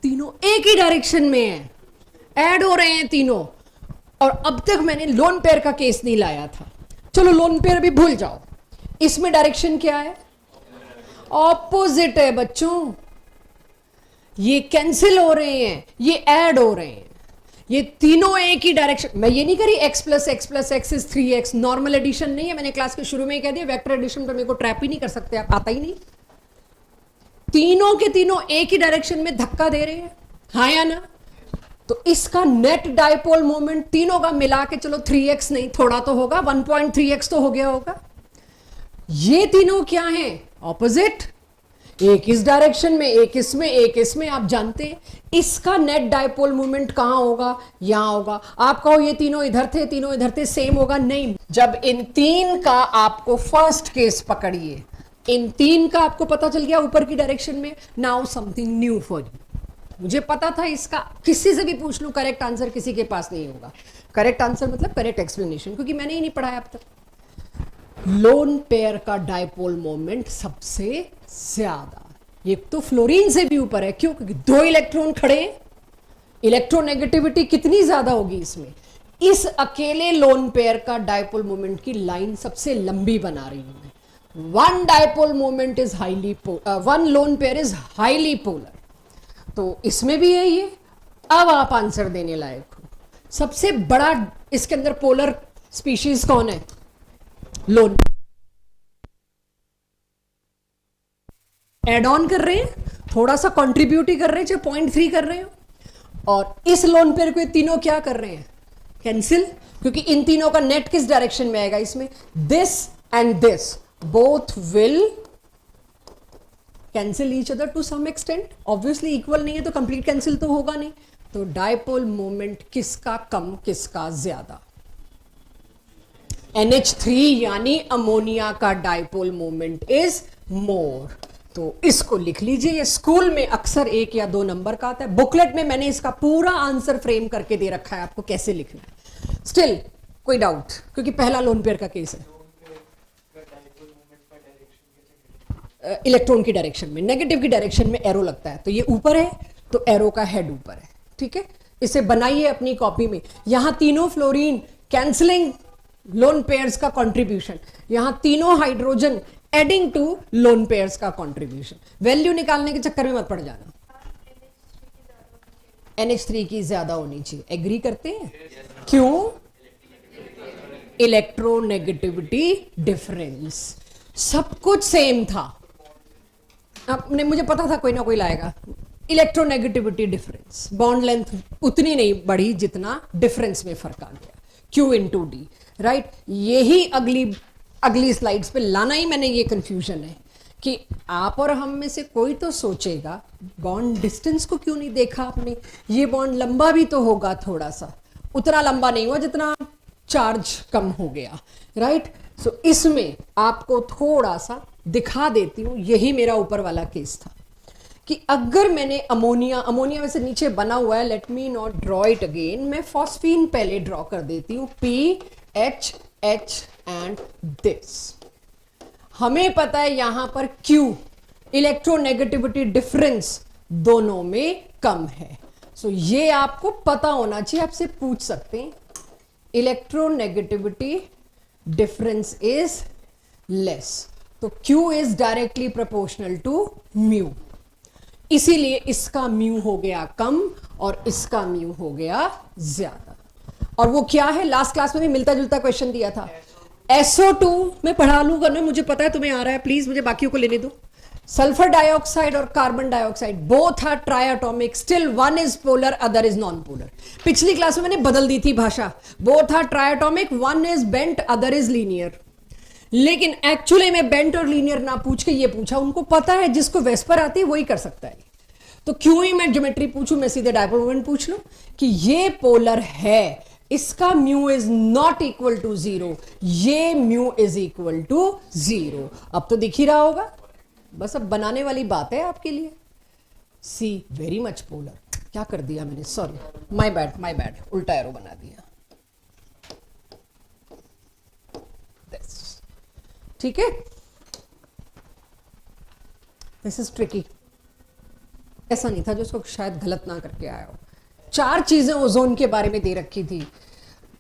तीनों एक ही डायरेक्शन में है, ऐड हो रहे हैं तीनों। और अब तक मैंने लोन पेयर का केस नहीं लाया था। चलो लोन पेयर भी भूल जाओ। इसमें डायरेक्शन क्या है? ऑपोजिट है बच्चों। ये कैंसिल हो रहे हैं, ये ऐड हो रहे हैं, ये तीनों एक ही डायरेक्शन। मैं ये नहीं करी x plus x is 3x, normal addition नहीं है। मैंने क्लास के शुरू में ही कह दिया, वेक्टर एडिशन पर मेरे को ट्रैप ही नहीं कर सकते आप, आता ही नहीं। तीनों के तीनों एक ही डायरेक्शन में धक्का दे रहे हैं, हाँ या ना? तो इसका नेट डायपोल मोमेंट तीनों का मिला के, चलो 3x नहीं, थोड़ा तो होगा, 1.3x तो हो गया होगा। ये तीनों क्या है? ऑपोजिट। एक इस डायरेक्शन में, एक इसमें, एक इसमें। आप जानते हैं इसका नेट डायपोल मोमेंट कहां होगा? यहां होगा। आप कहो ये तीनों इधर थे, तीनों इधर थे, सेम होगा? नहीं। जब इन 3 का आपको फर्स्ट केस पकड़िए, इन 3 का आपको पता चल गया ऊपर की डायरेक्शन में, now something new for you. मुझे पता था इसका, किसी से भी पूछ लूं, करेक्ट आंसर किसी के पास नहीं होगा। करेक्ट आंसर मतलब करेक्ट एक्सप्लेनेशन, क्योंकि मैंने ही नहीं पढ़ाया अब तक। लोन पेयर का डायपोल मोमेंट सबसे ज्यादा, ये तो फ्लोरीन से भी ऊपर है। क्यों? क्योंकि 2 इलेक्ट्रॉन खड़े हैं, इलेक्ट्रोनेगेटिविटी कितनी ज्यादा होगी इसमें। इस अकेले लोन पेयर का डायपोल मोमेंट की लाइन सबसे लंबी बना रही हूं मैं। 1 dipole moment is highly, 1 lone pair is highly polar. तो इसमें भी है ये। अब आप आंसर देने लायक हो। सबसे बड़ा इसके अंदर पोलर स्पीशीज कौन है? लोन। एड ऑन कर रहे हैं, थोड़ा सा कंट्रीब्यूट ही कर रहे हैं, चाहे 0.3 कर रहे हो। और इस लोन पेयर को ये तीनों क्या कर रहे हैं? कैंसिल। क्योंकि इन तीनों का नेट किस डायरेक्शन में आएगा? इसमें। This and this both will cancel each other to some extent. Obviously equal नहीं है तो कंप्लीट कैंसिल तो होगा नहीं। तो डायपोल मोमेंट किसका कम, किसका ज्यादा? NH3 यानी अमोनिया का डायपोल मोमेंट इज मोर। तो इसको लिख लीजिए। ये स्कूल में अक्सर 1 या 2 नंबर का आता है। बुकलेट में मैंने इसका पूरा आंसर फ्रेम करके दे रखा है आपको कैसे लिखना है। स्टिल कोई डाउट? क्योंकि पहला लोन पेयर का केस है। इलेक्ट्रॉन की डायरेक्शन में, नेगेटिव की डायरेक्शन में एरो लगता है। तो ये ऊपर है तो एरो का हेड ऊपर है, ठीक है। इसे बनाइए अपनी कॉपी में। यहां तीनों फ्लोरीन कैंसलिंग लोन पेयर्स का कंट्रीब्यूशन, यहां तीनों hydrogen adding to lone pairs का कंट्रीब्यूशन। वैल्यू निकालने के चक्कर में मत पड़ जाना। NH3 की ज्यादा होनी चाहिए, एग्री करते हैं? क्यों? इलेक्ट्रोनेगेटिविटी डिफरेंस, सब कुछ सेम था। आपने, मुझे पता था कोई ना कोई लाएगा। इलेक्ट्रोनेगेटिविटी डिफरेंस, बॉन्ड लेंथ उतनी नहीं बढ़ी जितना डिफरेंस में फर्क आ गया, Q इंटू डी, राइट। यही अगली स्लाइड्स पे लाना ही मैंने ये कंफ्यूजन है कि आप और हम में से कोई तो सोचेगा बॉन्ड डिस्टेंस को क्यों नहीं देखा आपने, ये बॉन्ड लंबा भी तो होगा थोड़ा सा, उतना लंबा नहीं हुआ जितना चार्ज कम हो गया, राइट। सो इसमें आपको थोड़ा सा दिखा देती हूं, यही मेरा ऊपर वाला केस था कि अगर मैंने अमोनिया वैसे नीचे बना हुआ है, let me not draw it again, मैं फॉस्फीन पहले ड्रॉ कर देती हूं, PHH एंड दिस। हमें पता है यहां पर Q, इलेक्ट्रोनेगेटिविटी डिफरेंस दोनों में कम है। सो ये आपको पता होना चाहिए, आपसे पूछ सकते हैं इलेक्ट्रोनेगेटिविटी डिफरेंस इज लेस, तो Q is directly proportional to mu, इसीलिए इसका म्यू हो गया कम और इसका म्यू हो गया ज्यादा। और वो क्या है, लास्ट क्लास में भी मिलता जुलता क्वेश्चन दिया था, SO2 मैं पढ़ा लूंगा ना, मुझे पता है तुम्हें आ रहा है, प्लीज मुझे बाकियों को लेने दो। सल्फर डाइऑक्साइड और carbon dioxide both are triatomic, still one is polar other is non polar. पिछली क्लास में मैंने बदल दी थी भाषा, both are triatomic, one is bent other is linear. लेकिन एक्चुअली में बेंट और लीनियर ना पूछ के ये पूछा, उनको पता है जिसको वेस्पर आती है वही कर सकता है। तो क्यों ही मैं ज्योमेट्री पूछूं, मैं सीधे डायपोल मोमेंट पूछ लूं कि ये पोलर है, इसका mu is not equal to 0, ये म्यू इज इक्वल टू 0। अब तो दिख ही रहा होगा, बस अब बनाने वाली बात है आपके लिए। सी वेरी मच पोलर, क्या कर दिया मैंने, सॉरी, माय बैड, उल्टा एरो बना दिया। ठीक है, दिस इज ट्रिकी, ऐसा नहीं था जो उसको शायद गलत ना करके आया हो। 4 चीजें ओजोन के बारे में दे रखी थी,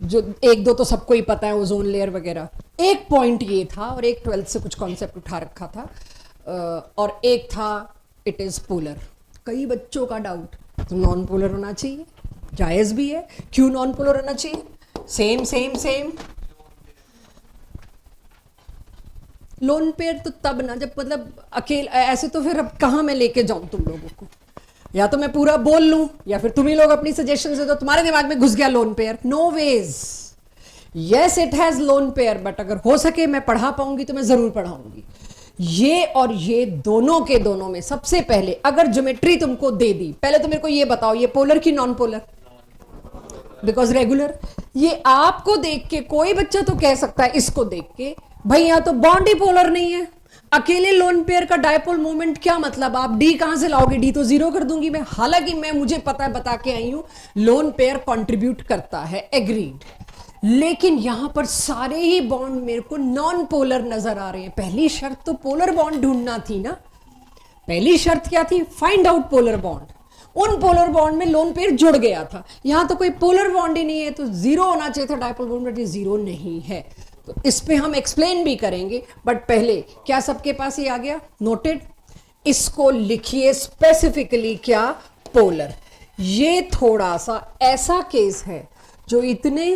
जो 1-2 तो सबको ही पता है, ओजोन लेयर वगैरह। एक पॉइंट ये था और एक 12th से कुछ कॉन्सेप्ट उठा रखा था, और एक था इट इज पोलर। कई बच्चों का डाउट, तो नॉन पोलर होना चाहिए, जायज भी है, क्यों नॉन पोलर होना चाहिए, same same same. Lone pair तो तब ना जब मतलब अकेले, ऐसे तो फिर अब कहां मैं लेके जाऊं तुम लोगों को, या तो मैं पूरा बोल लूं या फिर तुम ही लोग अपनी सजेशन दे दो, तुम्हारे दिमाग में घुस गया lone pair. No ways, yes it has lone pair, but अगर हो सके मैं पढ़ा पाऊंगी तो मैं जरूर पढ़ाऊंगी। ये और ये दोनों के दोनों में सबसे पहले अगर ज्योमेट्री तुमको दे दी, पहले तो मेरे को ये बताओ ये पोलर की नॉन पोलर, बिकॉज रेगुलर। ये आपको देख के कोई बच्चा तो कह सकता है, इसको देख के, भाई यहां तो बॉन्ड ही पोलर नहीं है, अकेले लोन पेयर का डायपोल मोमेंट क्या मतलब, आप डी कहां से लाओगे, डी तो 0 कर दूंगी मैं। हालांकि मैं, मुझे पता है, बता के आई हूं लोन पेयर कंट्रीब्यूट करता है, एग्रीड, लेकिन यहां पर सारे ही बॉन्ड मेरे को नॉन पोलर नजर आ रहे हैं। पहली शर्त तो पोलर बॉन्ड ढूंढना थी ना, पहली शर्त क्या थी, फाइंड आउट पोलर बॉन्ड। उन पोलर बॉन्ड में लोन पेयर जुड़ गया था, यहां तो कोई पोलर बॉन्ड ही नहीं है, तो 0 होना चाहिए था डायपोल मोमेंट, ये 0 नहीं है। तो इस पे हम एक्सप्लेन भी करेंगे, बट पहले क्या सबके पास ये आ गया, नोटेड, इसको लिखिए स्पेसिफिकली क्या, पोलर। ये थोड़ा सा ऐसा केस है जो इतने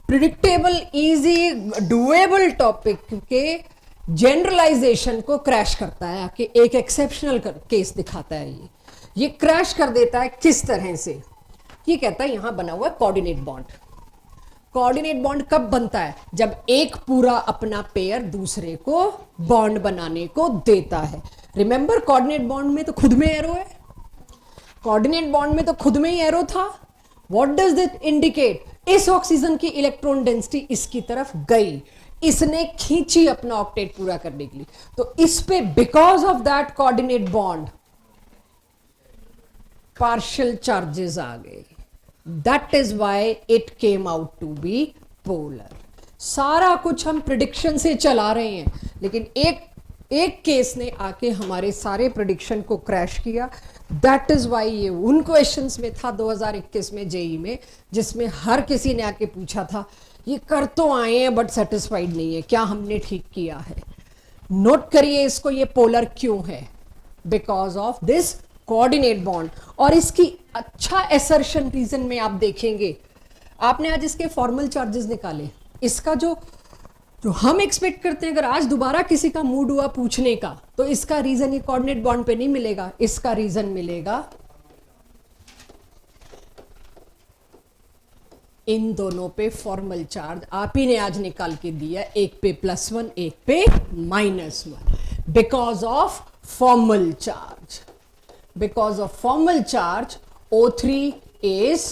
प्रिडिक्टेबल, इजी, डुएबल टॉपिक के जनरलाइजेशन को क्रैश करता है, आके एक एक्सेप्शनल केस दिखाता है। ये क्रैश कर देता है किस तरह से, ये कहता है यहां बना हुआ है कोऑर्डिनेट बॉन्ड। कोऑर्डिनेट बॉन्ड कब बनता है, जब एक पूरा अपना पेयर दूसरे को बॉन्ड बनाने को देता है। रिमेंबर, कोऑर्डिनेट बॉन्ड में तो खुद में एरो है, कोऑर्डिनेट बॉन्ड में तो खुद में ही एरो था। व्हाट डज दिट इंडिकेट, इस ऑक्सीजन की इलेक्ट्रॉन डेंसिटी इसकी तरफ गई, इसने खींची अपना ऑक्टेट पूरा करने के लिए, तो इस पे because of that coordinate bond partial charges आ गए, that is why it came out to be polar. सारा कुछ हम प्रिडिक्शन से चला रहे हैं, लेकिन एक केस ने आके हमारे सारे प्रिडिक्शन को क्रैश किया। दैट इज वाई ये उन क्वेश्चंस में था 2021 में जेई में, जिसमें हर किसी ने आके पूछा था ये कर तो आए हैं बट सेटिस्फाइड नहीं है, क्या हमने ठीक किया है। नोट करिए इसको, ये पोलर क्यों है? Because of this coordinate bond. और इसकी अच्छा एसर्शन रीजन में आप देखेंगे, आपने आज इसके फॉर्मल चार्जेस निकाले, इसका जो हम एक्सपेक्ट करते हैं, अगर आज दोबारा किसी का मूड हुआ पूछने का, तो इसका रीजन ये कोऑर्डिनेट बॉन्ड पे नहीं मिलेगा, इसका रीजन मिलेगा इन दोनों पे फॉर्मल चार्ज आप ही ने आज निकाल के दिया, एक पे +1 एक पे -1, because of formal charge. Because of formal charge O3 is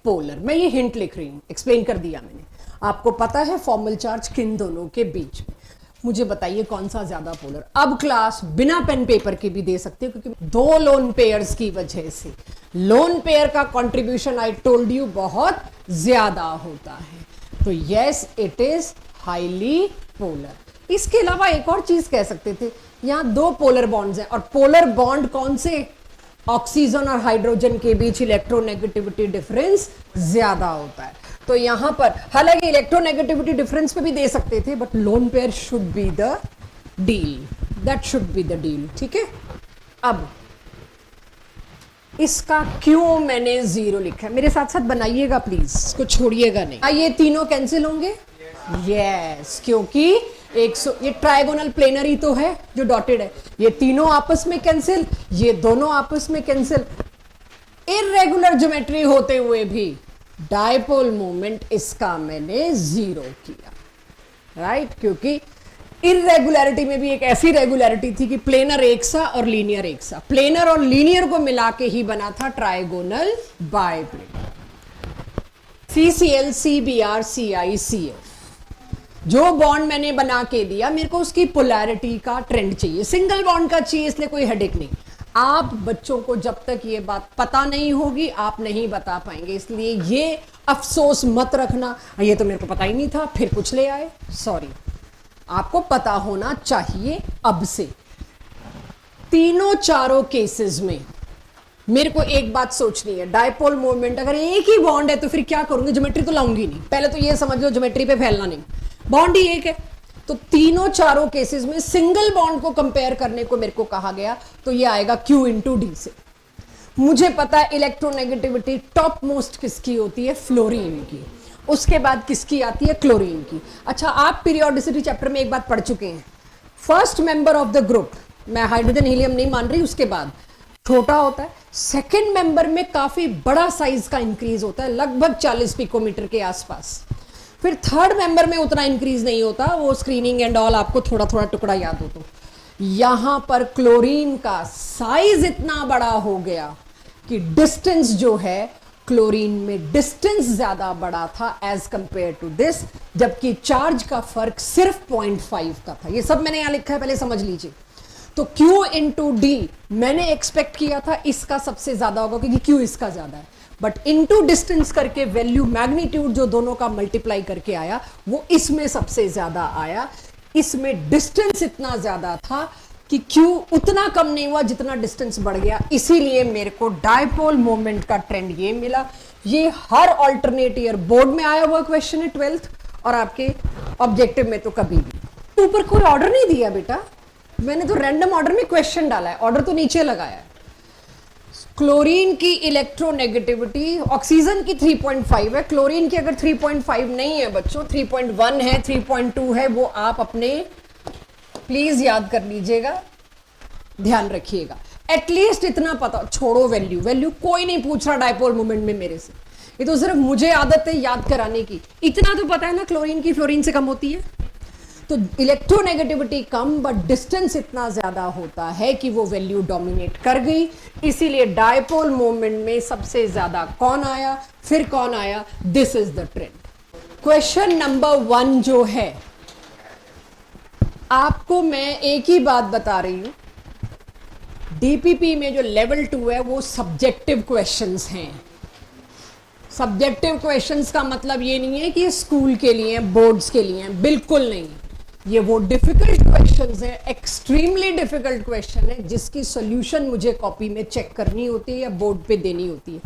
polar. मैं ये हिंट लिख रही हूं, एक्सप्लेन कर दिया मैंने, आपको पता है फॉर्मल चार्ज किन दोनों के बीच में। मुझे बताइए कौन सा ज्यादा पोलर। अब क्लास बिना पेन पेपर के भी दे सकते हो, क्योंकि दो लोन पेयर्स की वजह से लोन पेयर का कंट्रीब्यूशन आई टोल्ड यू बहुत ज्यादा होता है। तो yes it is highly polar. इसके अलावा एक और चीज कह सकते थे, यहां दो पोलर बॉन्ड्स हैं, और पोलर बॉन्ड कौन से? ऑक्सीजन और हाइड्रोजन के बीच इलेक्ट्रोनेगेटिविटी डिफरेंस ज्यादा होता है। तो यहां पर हालांकि इलेक्ट्रोनेगेटिविटी डिफरेंस पे भी दे सकते थे, but lone pair should be the deal, that should be the deal. ठीक है, अब इसका क्यों मैंने 0 लिखा है, मेरे साथ साथ बनाइएगा प्लीज, इसको छोड़िएगा नहीं। ये तीनों कैंसिल होंगे, यस, क्योंकि 100 ये ट्रायगोनल प्लेनर ही तो है जो डॉटेड है, ये तीनों आपस में कैंसिल, ये दोनों आपस में कैंसिल। इर्रेगुलर ज्योमेट्री होते हुए भी डायपोल मोमेंट इसका मैंने 0 किया, राइट, क्योंकि इर्रेगुलरिटी में भी एक ऐसी रेगुलरिटी थी कि प्लेनर एक सा और लीनियर एक सा, प्लेनर और लीनियर को मिला के ही बना था ट्रायगोनल बाइप्लेनर। CCl CBr CiCl जो बॉन्ड मैंने बना के दिया, मेरे को उसकी पोलैरिटी का ट्रेंड चाहिए, सिंगल बॉन्ड का चाहिए, इसलिए कोई हेडेक नहीं। आप बच्चों को जब तक ये बात पता नहीं होगी आप नहीं बता पाएंगे, इसलिए ये अफसोस मत रखना ये तो मेरे को पता ही नहीं था फिर कुछ ले आए, सॉरी, आपको पता होना चाहिए अब से। तीनों चारों केसेस में मेरे को एक बात सोचनी है, डायपोल मोमेंट अगर एक ही बॉन्ड है तो फिर क्या करूंगी, ज्योमेट्री तो लाऊंगी नहीं, पहले तो ये समझ लो ज्योमेट्री पे फैलना नहीं, बॉन्ड ही एक है। तो तीनों चारों केसेस में सिंगल बॉन्ड को कंपेयर करने को मेरे को कहा गया, तो ये आएगा Q इंटू डी से। मुझे पता है इलेक्ट्रोनेगेटिविटी टॉप मोस्ट किसकी होती है, फ्लोरीन की, उसके बाद किसकी आती है, क्लोरीन की। अच्छा, आप पीरियोडिसिटी चैप्टर में एक बात पढ़ चुके हैं, first member of the group, मैं हाइड्रोजन हीलियम नहीं मान रही, उसके बाद छोटा होता है, सेकेंड मेंबर में काफी बड़ा साइज का इंक्रीज होता है, लगभग 40 पिकोमीटर के आसपास। फिर थर्ड मेंबर में उतना इंक्रीज नहीं होता, वो स्क्रीनिंग एंड ऑल आपको थोड़ा थोड़ा टुकड़ा याद हो। तो यहां पर क्लोरीन का साइज इतना बड़ा हो गया कि डिस्टेंस जो है, क्लोरीन में डिस्टेंस ज्यादा बड़ा था एज कंपेयर टू दिस, जबकि चार्ज का फर्क सिर्फ 0.5 का था। ये सब मैंने यहां लिखा है, पहले समझ लीजिए। तो Q इंटू डी मैंने एक्सपेक्ट किया था इसका सबसे ज्यादा होगा, क्योंकि Q इसका ज्यादा है, बट इनटू डिस्टेंस करके वैल्यू मैग्नीट्यूड जो दोनों का मल्टीप्लाई करके आया वो इसमें सबसे ज्यादा आया। इसमें डिस्टेंस इतना ज्यादा था कि Q उतना कम नहीं हुआ जितना डिस्टेंस बढ़ गया, इसीलिए मेरे को डायपोल मोमेंट का ट्रेंड ये मिला। ये हर ऑल्टरनेट ईयर बोर्ड में आया हुआ क्वेश्चन है 12th, और आपके ऑब्जेक्टिव में तो कभी भी। ऊपर कोई ऑर्डर नहीं दिया बेटा, मैंने तो रैंडम ऑर्डर में क्वेश्चन डाला है, ऑर्डर तो नीचे लगाया है। क्लोरीन की इलेक्ट्रोनेगेटिविटी ऑक्सीजन की 3.5 है, क्लोरीन की अगर 3.5 नहीं है बच्चों, 3.1 है, 3.2 है, वो आप अपने प्लीज याद कर लीजिएगा, ध्यान रखिएगा, एटलीस्ट इतना पता। छोड़ो वैल्यू, वैल्यू कोई नहीं पूछ रहा डायपोल मोमेंट में मेरे से, ये तो सिर्फ मुझे आदत है याद कराने की। इतना तो पता है ना क्लोरीन की फ्लोरीन से कम होती है, तो इलेक्ट्रोनेगेटिविटी कम बट डिस्टेंस इतना ज्यादा होता है कि वो वैल्यू डोमिनेट कर गई, इसीलिए डायपोल मोमेंट में सबसे ज्यादा कौन आया, फिर कौन आया, this is the trend. Question number 1 जो है, आपको मैं एक ही बात बता रही हूं, डीपीपी में जो लेवल 2 है वो सब्जेक्टिव क्वेश्चंस हैं। सब्जेक्टिव क्वेश्चंस का मतलब ये नहीं है कि स्कूल के लिए, बोर्ड्स के लिए, बिल्कुल नहीं। ये वो डिफिकल्ट क्वेश्चंस है, एक्सट्रीमली डिफिकल्ट क्वेश्चन है, जिसकी सॉल्यूशन मुझे कॉपी में चेक करनी होती है या बोर्ड पे देनी होती है,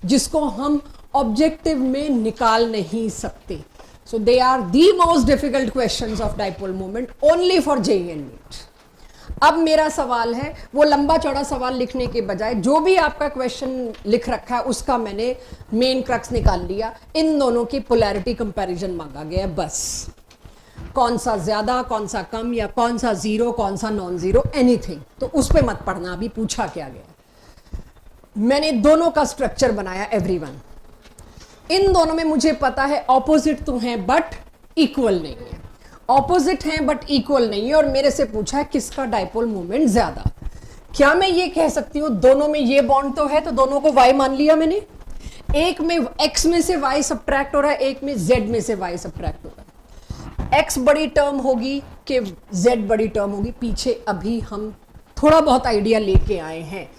जिसको हम ऑब्जेक्टिव में निकाल नहीं सकते। So they are the most difficult questions of dipole moment only for JEE and NEET. अब मेरा सवाल है, वो लंबा चौड़ा सवाल लिखने के बजाय जो भी आपका क्वेश्चन लिख रखा है उसका मैंने मेन क्रक्स निकाल लिया। इन दोनों की पोलैरिटी कंपैरिजन मांगा गया है बस। कौन सा ज्यादा, कौन सा कम, या कौन सा जीरो, कौन सा नॉन जीरो, एनीथिंग। तो उस पे मत पढ़ना, अभी पूछा क्या गया। मैंने दोनों का स्ट्रक्चर बनाया एवरीवन। इन दोनों में मुझे पता है ऑपोजिट तो हैं बट इक्वल नहीं है, ऑपोजिट हैं बट इक्वल नहीं है, और मेरे से पूछा है किसका डाइपोल मोमेंट ज्यादा। क्या मैं ये कह सकती हूं दोनों में ये बॉन्ड तो है तो दोनों को y मान लिया मैंने, एक में x में से y सब्ट्रैक्ट हो रहा है, एक में z में से y सब्ट्रैक्ट हो रहा है। x बड़ी टर्म होगी कि z बड़ी टर्म होगी, पीछे अभी हम थोड़ा बहुत आइडिया लेके आए हैं।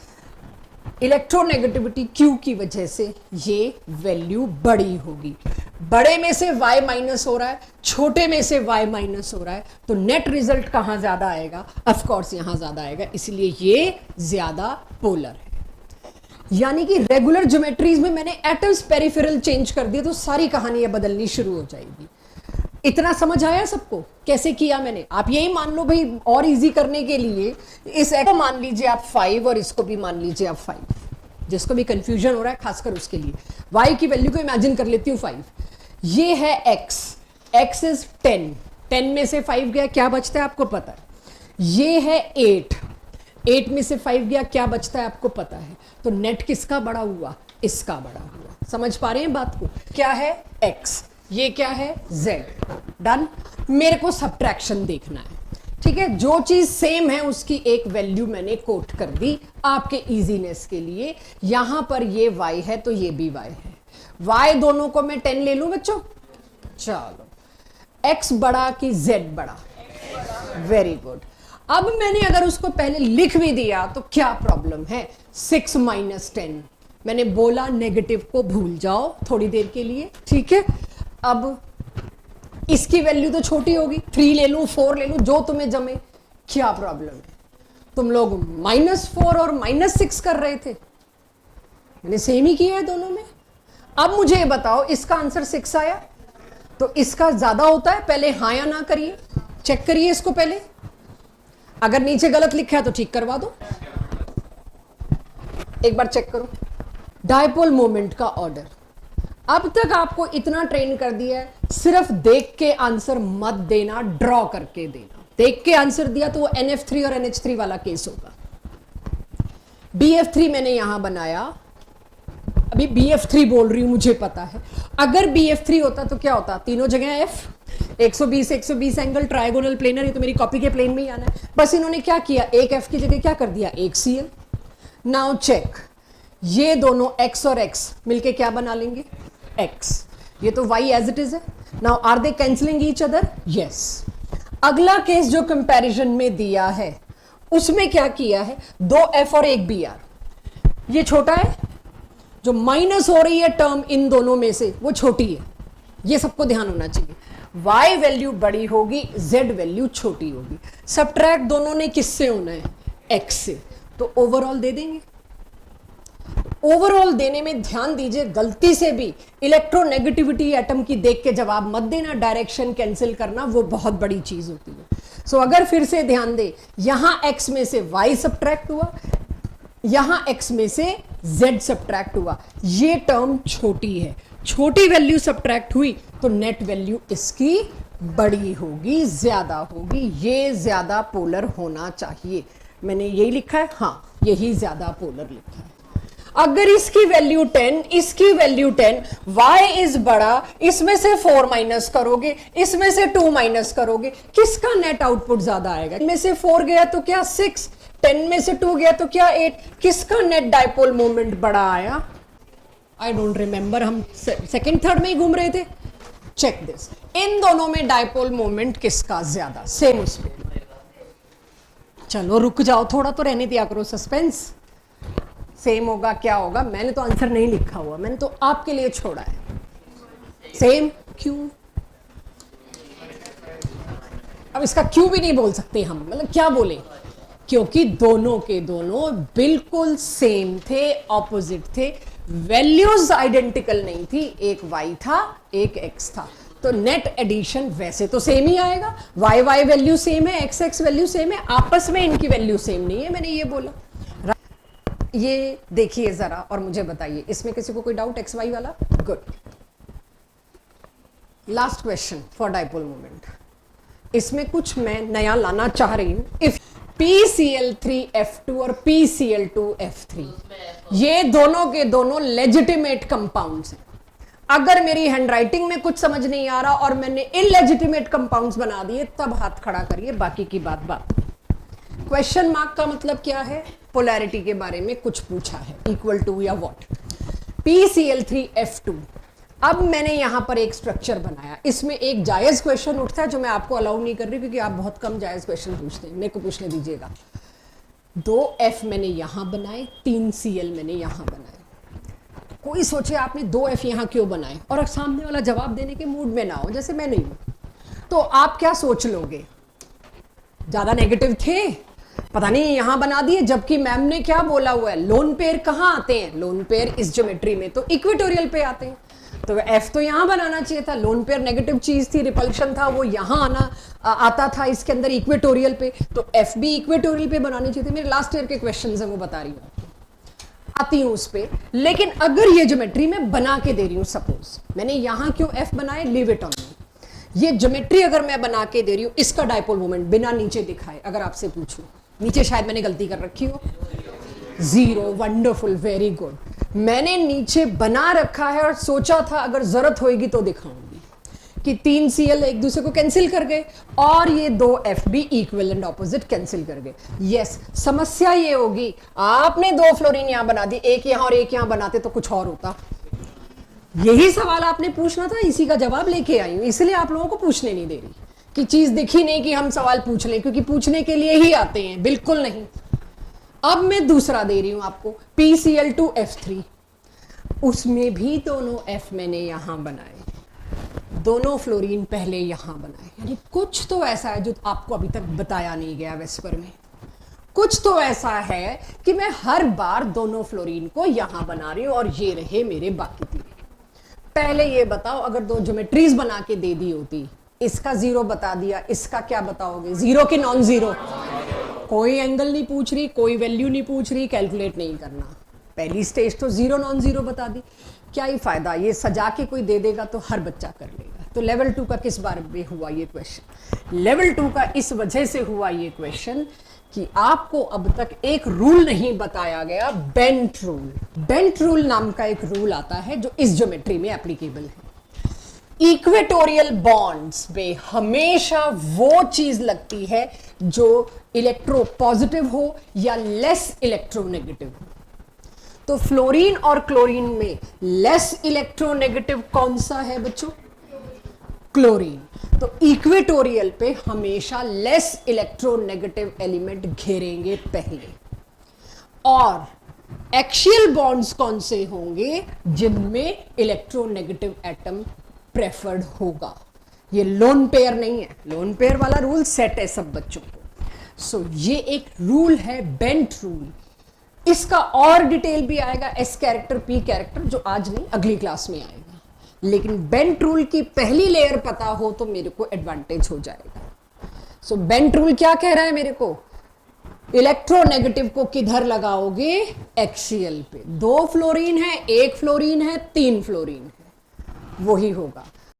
इलेक्ट्रोनेगेटिविटी Q की वजह से ये वैल्यू बड़ी होगी, बड़े में से y माइनस हो रहा है, छोटे में से y माइनस हो रहा है, तो नेट रिजल्ट कहां ज्यादा आएगा? ऑफ कोर्स यहां ज्यादा आएगा, इसलिए ये ज्यादा पोलर है। यानी कि रेगुलर ज्योमेट्रीज में मैंने एटम्स पेरिफेरल चेंज कर दिया तो सारी कहानियां बदलनी शुरू हो जाएगी। इतना समझ आया सबको कैसे किया मैंने? आप यही मान लो भाई, और इजी करने के लिए इस को मान लीजिए आप 5 और इसको भी मान लीजिए आप 5, जिसको भी कंफ्यूजन हो रहा है खासकर उसके लिए। y की वैल्यू को इमेजिन कर लेती हूँ 5, ये है x, x इज 10, 10 में से 5 गया क्या बचता है आपको पता है। ये है 8, 8 में से 5 गया क्या बचता है आपको पता है। तो नेट किसका बड़ा हुआ? इसका बड़ा हुआ। समझ पा रहे हैं बात को? क्या है x, ये क्या है z। डन। मेरे को सब्ट्रैक्शन देखना है, ठीक है। जो चीज सेम है उसकी एक वैल्यू मैंने कोट कर दी आपके इजीनेस के लिए। यहां पर ये y है तो ये भी y है, y दोनों को मैं 10 ले लूं बच्चों। चलो, x बड़ा कि z बड़ा? Very good. अब मैंने अगर उसको पहले लिख भी दिया तो क्या प्रॉब्लम है? 6 माइनस 10, मैंने बोला नेगेटिव को भूल जाओ थोड़ी देर के लिए, ठीक है। अब इसकी वैल्यू तो छोटी होगी, 3 ले लूं, 4 ले लूं, जो तुम्हें जमे। क्या प्रॉब्लम है? तुम लोग -4 और -6 कर रहे थे, मैंने सेम ही किया है दोनों में। अब मुझे ये बताओ, इसका आंसर 6 आया तो इसका ज्यादा होता है? पहले हाँ या ना करिए, चेक करिए इसको पहले। अगर नीचे गलत लिखा है तो ठीक करवा दो, एक बार चेक करो। डाइपोल मोमेंट का ऑर्डर अब तक आपको इतना ट्रेन कर दिया है, सिर्फ देख के आंसर मत देना, ड्रॉ करके देना। देख के आंसर दिया तो वो NF3 और NH3 वाला केस होगा। BF3 मैंने यहां बनाया, अभी BF3 बोल रही हूं मुझे पता है। अगर BF3 होता तो क्या होता? तीनों जगह F, 120 एंगल, ट्रायगोनल, प्लेनर। ये तो मेरी कॉपी के प्लेन में ही आना है। बस इन्होंने क्या किया, एक F की जगह क्या कर दिया, एक Cl। नाउ चेक, ये दोनों x और x मिलके क्या बना लेंगे, x। ये तो y एज इट इज है। Now are they cancelling each other? Yes. अगला केस जो कंपैरिजन में दिया है उसमें क्या किया है, 2 f और 1 br। ये छोटा है, जो माइनस हो रही है टर्म इन दोनों में से वो छोटी है, ये सबको ध्यान होना चाहिए। y वैल्यू बड़ी होगी, z वैल्यू छोटी होगी। सब्ट्रैक्ट दोनों ने किससे होना है, x से, तो ओवरऑल दे देंगे। ओवरऑल देने में ध्यान दीजिए, गलती से भी इलेक्ट्रोनेगेटिविटी एटम की देख के जवाब मत देना, डायरेक्शन कैंसिल करना वो बहुत बड़ी चीज होती है। सो अगर फिर से ध्यान दे, यहां x में से y सब्ट्रैक्ट हुआ, यहां x में से z सब्ट्रैक्ट हुआ, ये टर्म छोटी है, छोटी वैल्यू सब्ट्रैक्ट हुई तो नेट वैल्यू इसकी बड़ी होगी, ज्यादा होगी। ये ज्यादा पोलर होना चाहिए। मैंने यही लिखा है, हाँ यही ज्यादा पोलर लिखा है। अगर इसकी वैल्यू 10, इसकी वैल्यू 10, y इज बड़ा, इसमें से 4 माइनस करोगे, इसमें से 2 माइनस करोगे, किसका नेट आउटपुट ज्यादा आएगा? में से 4 गया तो क्या 6, 10 में से 2 गया तो क्या 8, किसका नेट डाइपोल मोमेंट बड़ा आया? आई डोंट रिमेंबर, हम सेकंड थर्ड में ही घूम रहे थे। चेक दिस, इन दोनों में डाइपोल मोमेंट किसका ज्यादा? सेम उसमें। चलो रुक जाओ, थोड़ा तो रहने दिया करो सस्पेंस। सेम होगा क्या होगा? मैंने तो आंसर नहीं लिखा हुआ, मैंने तो आपके लिए छोड़ा है। सेम क्यों? अब इसका क्यों भी नहीं बोल सकते हम, मतलब क्या बोले? क्योंकि दोनों के दोनों बिल्कुल सेम थे, ऑपोजिट थे, वैल्यूज आइडेंटिकल नहीं थी। एक y था, एक x था, तो नेट एडिशन वैसे तो सेम ही आएगा, वाई वाई वैल्यू सेम है, एक्स एक्स वैल्यू सेम है, आपस में इनकी वैल्यू सेम नहीं है, मैंने ये बोला। ये देखिए जरा और मुझे बताइए, इसमें किसी को कोई डाउट एक्स वाई वाला? Good. Last question for dipole moment, इसमें कुछ मैं नया लाना चाह रही हूं। इफ PCl3F2 और PCl2F3 ये दोनों के दोनों लेजिटिमेट कंपाउंड्स हैं, अगर मेरी हैंडराइटिंग में कुछ समझ नहीं आ रहा और मैंने इलेजिटिमेट कंपाउंड्स बना दिए तब हाथ खड़ा करिए, बाकी की बात। क्वेश्चन मार्क का मतलब क्या है? पोलैरिटी के बारे में कुछ पूछा है, इक्वल टू या व्हाट। PCl3F2, अब मैंने यहां पर एक स्ट्रक्चर बनाया, इसमें एक जायज क्वेश्चन उठता है जो मैं आपको अलाउ नहीं कर रही क्योंकि आप बहुत कम जायज क्वेश्चन पूछते हैं, मेरे को पूछने दीजिएगा। 2F मैंने यहां बनाए, 3Cl मैंने यहां बनाए। कोई सोचे आपने 2F यहां क्यों बनाए और सामने वाला जवाब देने के मूड में ना हो, जैसे मैं नहीं हूं, तो आप क्या सोच लोगे? ज्यादा नेगेटिव थे, पता नहीं यहां बना दिए, जबकि मैम ने क्या बोला हुआ है, लोन पेयर कहां आते हैं? लोन पेयर इस ज्योमेट्री में तो इक्वेटोरियल पे आते हैं, तो एफ तो यहां बनाना चाहिए था। लोन पेयर नेगेटिव चीज थी, रिपल्शन था, वो यहां आता था इसके अंदर इक्वेटोरियल पे, तो एफ भी इक्वेटोरियल पे बनाने चाहिए थे। मेरे लास्ट ईयर के क्वेश्चंस हैं, वो बता रही हूं, आती हूं उस पे। लेकिन अगर ये ज्योमेट्री में बना के दे रही हूं, सपोज मैंने यहां क्यों एफ बनाए, लीव इट ऑन मी। ये ज्योमेट्री अगर मैं बना के दे रही हूं, इसका डाइपोल मोमेंट बिना नीचे दिखाए अगर आपसे पूछूं, नीचे शायद मैंने गलती कर रखी हो, 0, वंडरफुल, वेरी गुड। मैंने नीचे बना रखा है और सोचा था अगर जरूरत होगी तो दिखाऊंगी कि 3Cl एक दूसरे को कैंसिल कर गए और ये 2F भी इक्वल एंड ऑपोजिट कैंसिल कर गए। यस, समस्या ये होगी, आपने 2 फ्लोरीन यहां बना दी, एक यहां और एक यहां बनाते तो कुछ और होता। यही सवाल आपने पूछना था, इसी का जवाब लेके आई हूं, इसलिए आप लोगों को पूछने नहीं दे रही कि चीज दिखी नहीं कि हम सवाल पूछ लें, क्योंकि पूछने के लिए ही आते हैं, बिल्कुल नहीं। अब मैं दूसरा दे रही हूं आपको, PCl2F3, उसमें भी दोनों F मैंने यहां बनाए, दोनों फ्लोरीन पहले यहां बनाए, यानी कुछ तो ऐसा है जो आपको अभी तक बताया नहीं गया वेस्पर में। कुछ तो ऐसा है कि मैं हर बार दोनों फ्लोरीन को यहां बना रही हूं और ये रहे मेरे बाकी 3। पहले ये बताओ, अगर 2 ज्योमेट्रीज बना के दे दी होती, इसका 0 बता दिया, इसका क्या बताओगे, 0 कि नॉन 0? कोई एंगल नहीं पूछ रही, कोई वैल्यू नहीं पूछ रही, कैलकुलेट नहीं करना, पहली स्टेज तो 0 नॉन 0 बता दी। क्या ही फायदा, ये सजा के कोई दे देगा तो हर बच्चा कर लेगा। तो लेवल 2 का किस बारे में हुआ ये क्वेश्चन? लेवल 2 का इस वजह से हुआ ये क्वेश्चन कि आपको अब तक एक रूल नहीं बताया गया, बेंट रूल। बेंट रूल नाम का एक रूल आता है जो इस ज्योमेट्री में एप्लीकेबल है। इक्वेटोरियल बॉन्ड्स में हमेशा वो चीज लगती है जो इलेक्ट्रो पॉजिटिव हो या लेस इलेक्ट्रोनेगेटिव हो। तो फ्लोरीन और क्लोरीन में लेस इलेक्ट्रोनेगेटिव कौन सा है बच्चों? क्लोरीन। तो इक्वेटोरियल पे हमेशा लेस इलेक्ट्रोनेगेटिव एलिमेंट घेरेंगे पहले, और एक्सियल बॉन्ड्स कौन से होंगे? जिनमें इलेक्ट्रोनेगेटिव एटम प्रेफर्ड होगा। ये लोन पेयर नहीं है, लोन पेयर वाला रूल सेट है सब बच्चों को। सो ये एक रूल है, बेंट रूल। इसका और डिटेल भी आएगा, एस कैरेक्टर, पी कैरेक्टर, जो आज नहीं अगली क्लास में आएगा। लेकिन बेंट रूल की पहली लेयर पता हो तो मेरे को एडवांटेज हो जाएगा। सो बेंट रूल क्या कह रहा है मेरे को? इलेक्ट्रोनेगेटिव को किधर लगाओगे? एक्सियल पे। 2 फ्लोरीन है, 1 फ्लोरीन है, 3 फ्लोरीन है, वही होगा।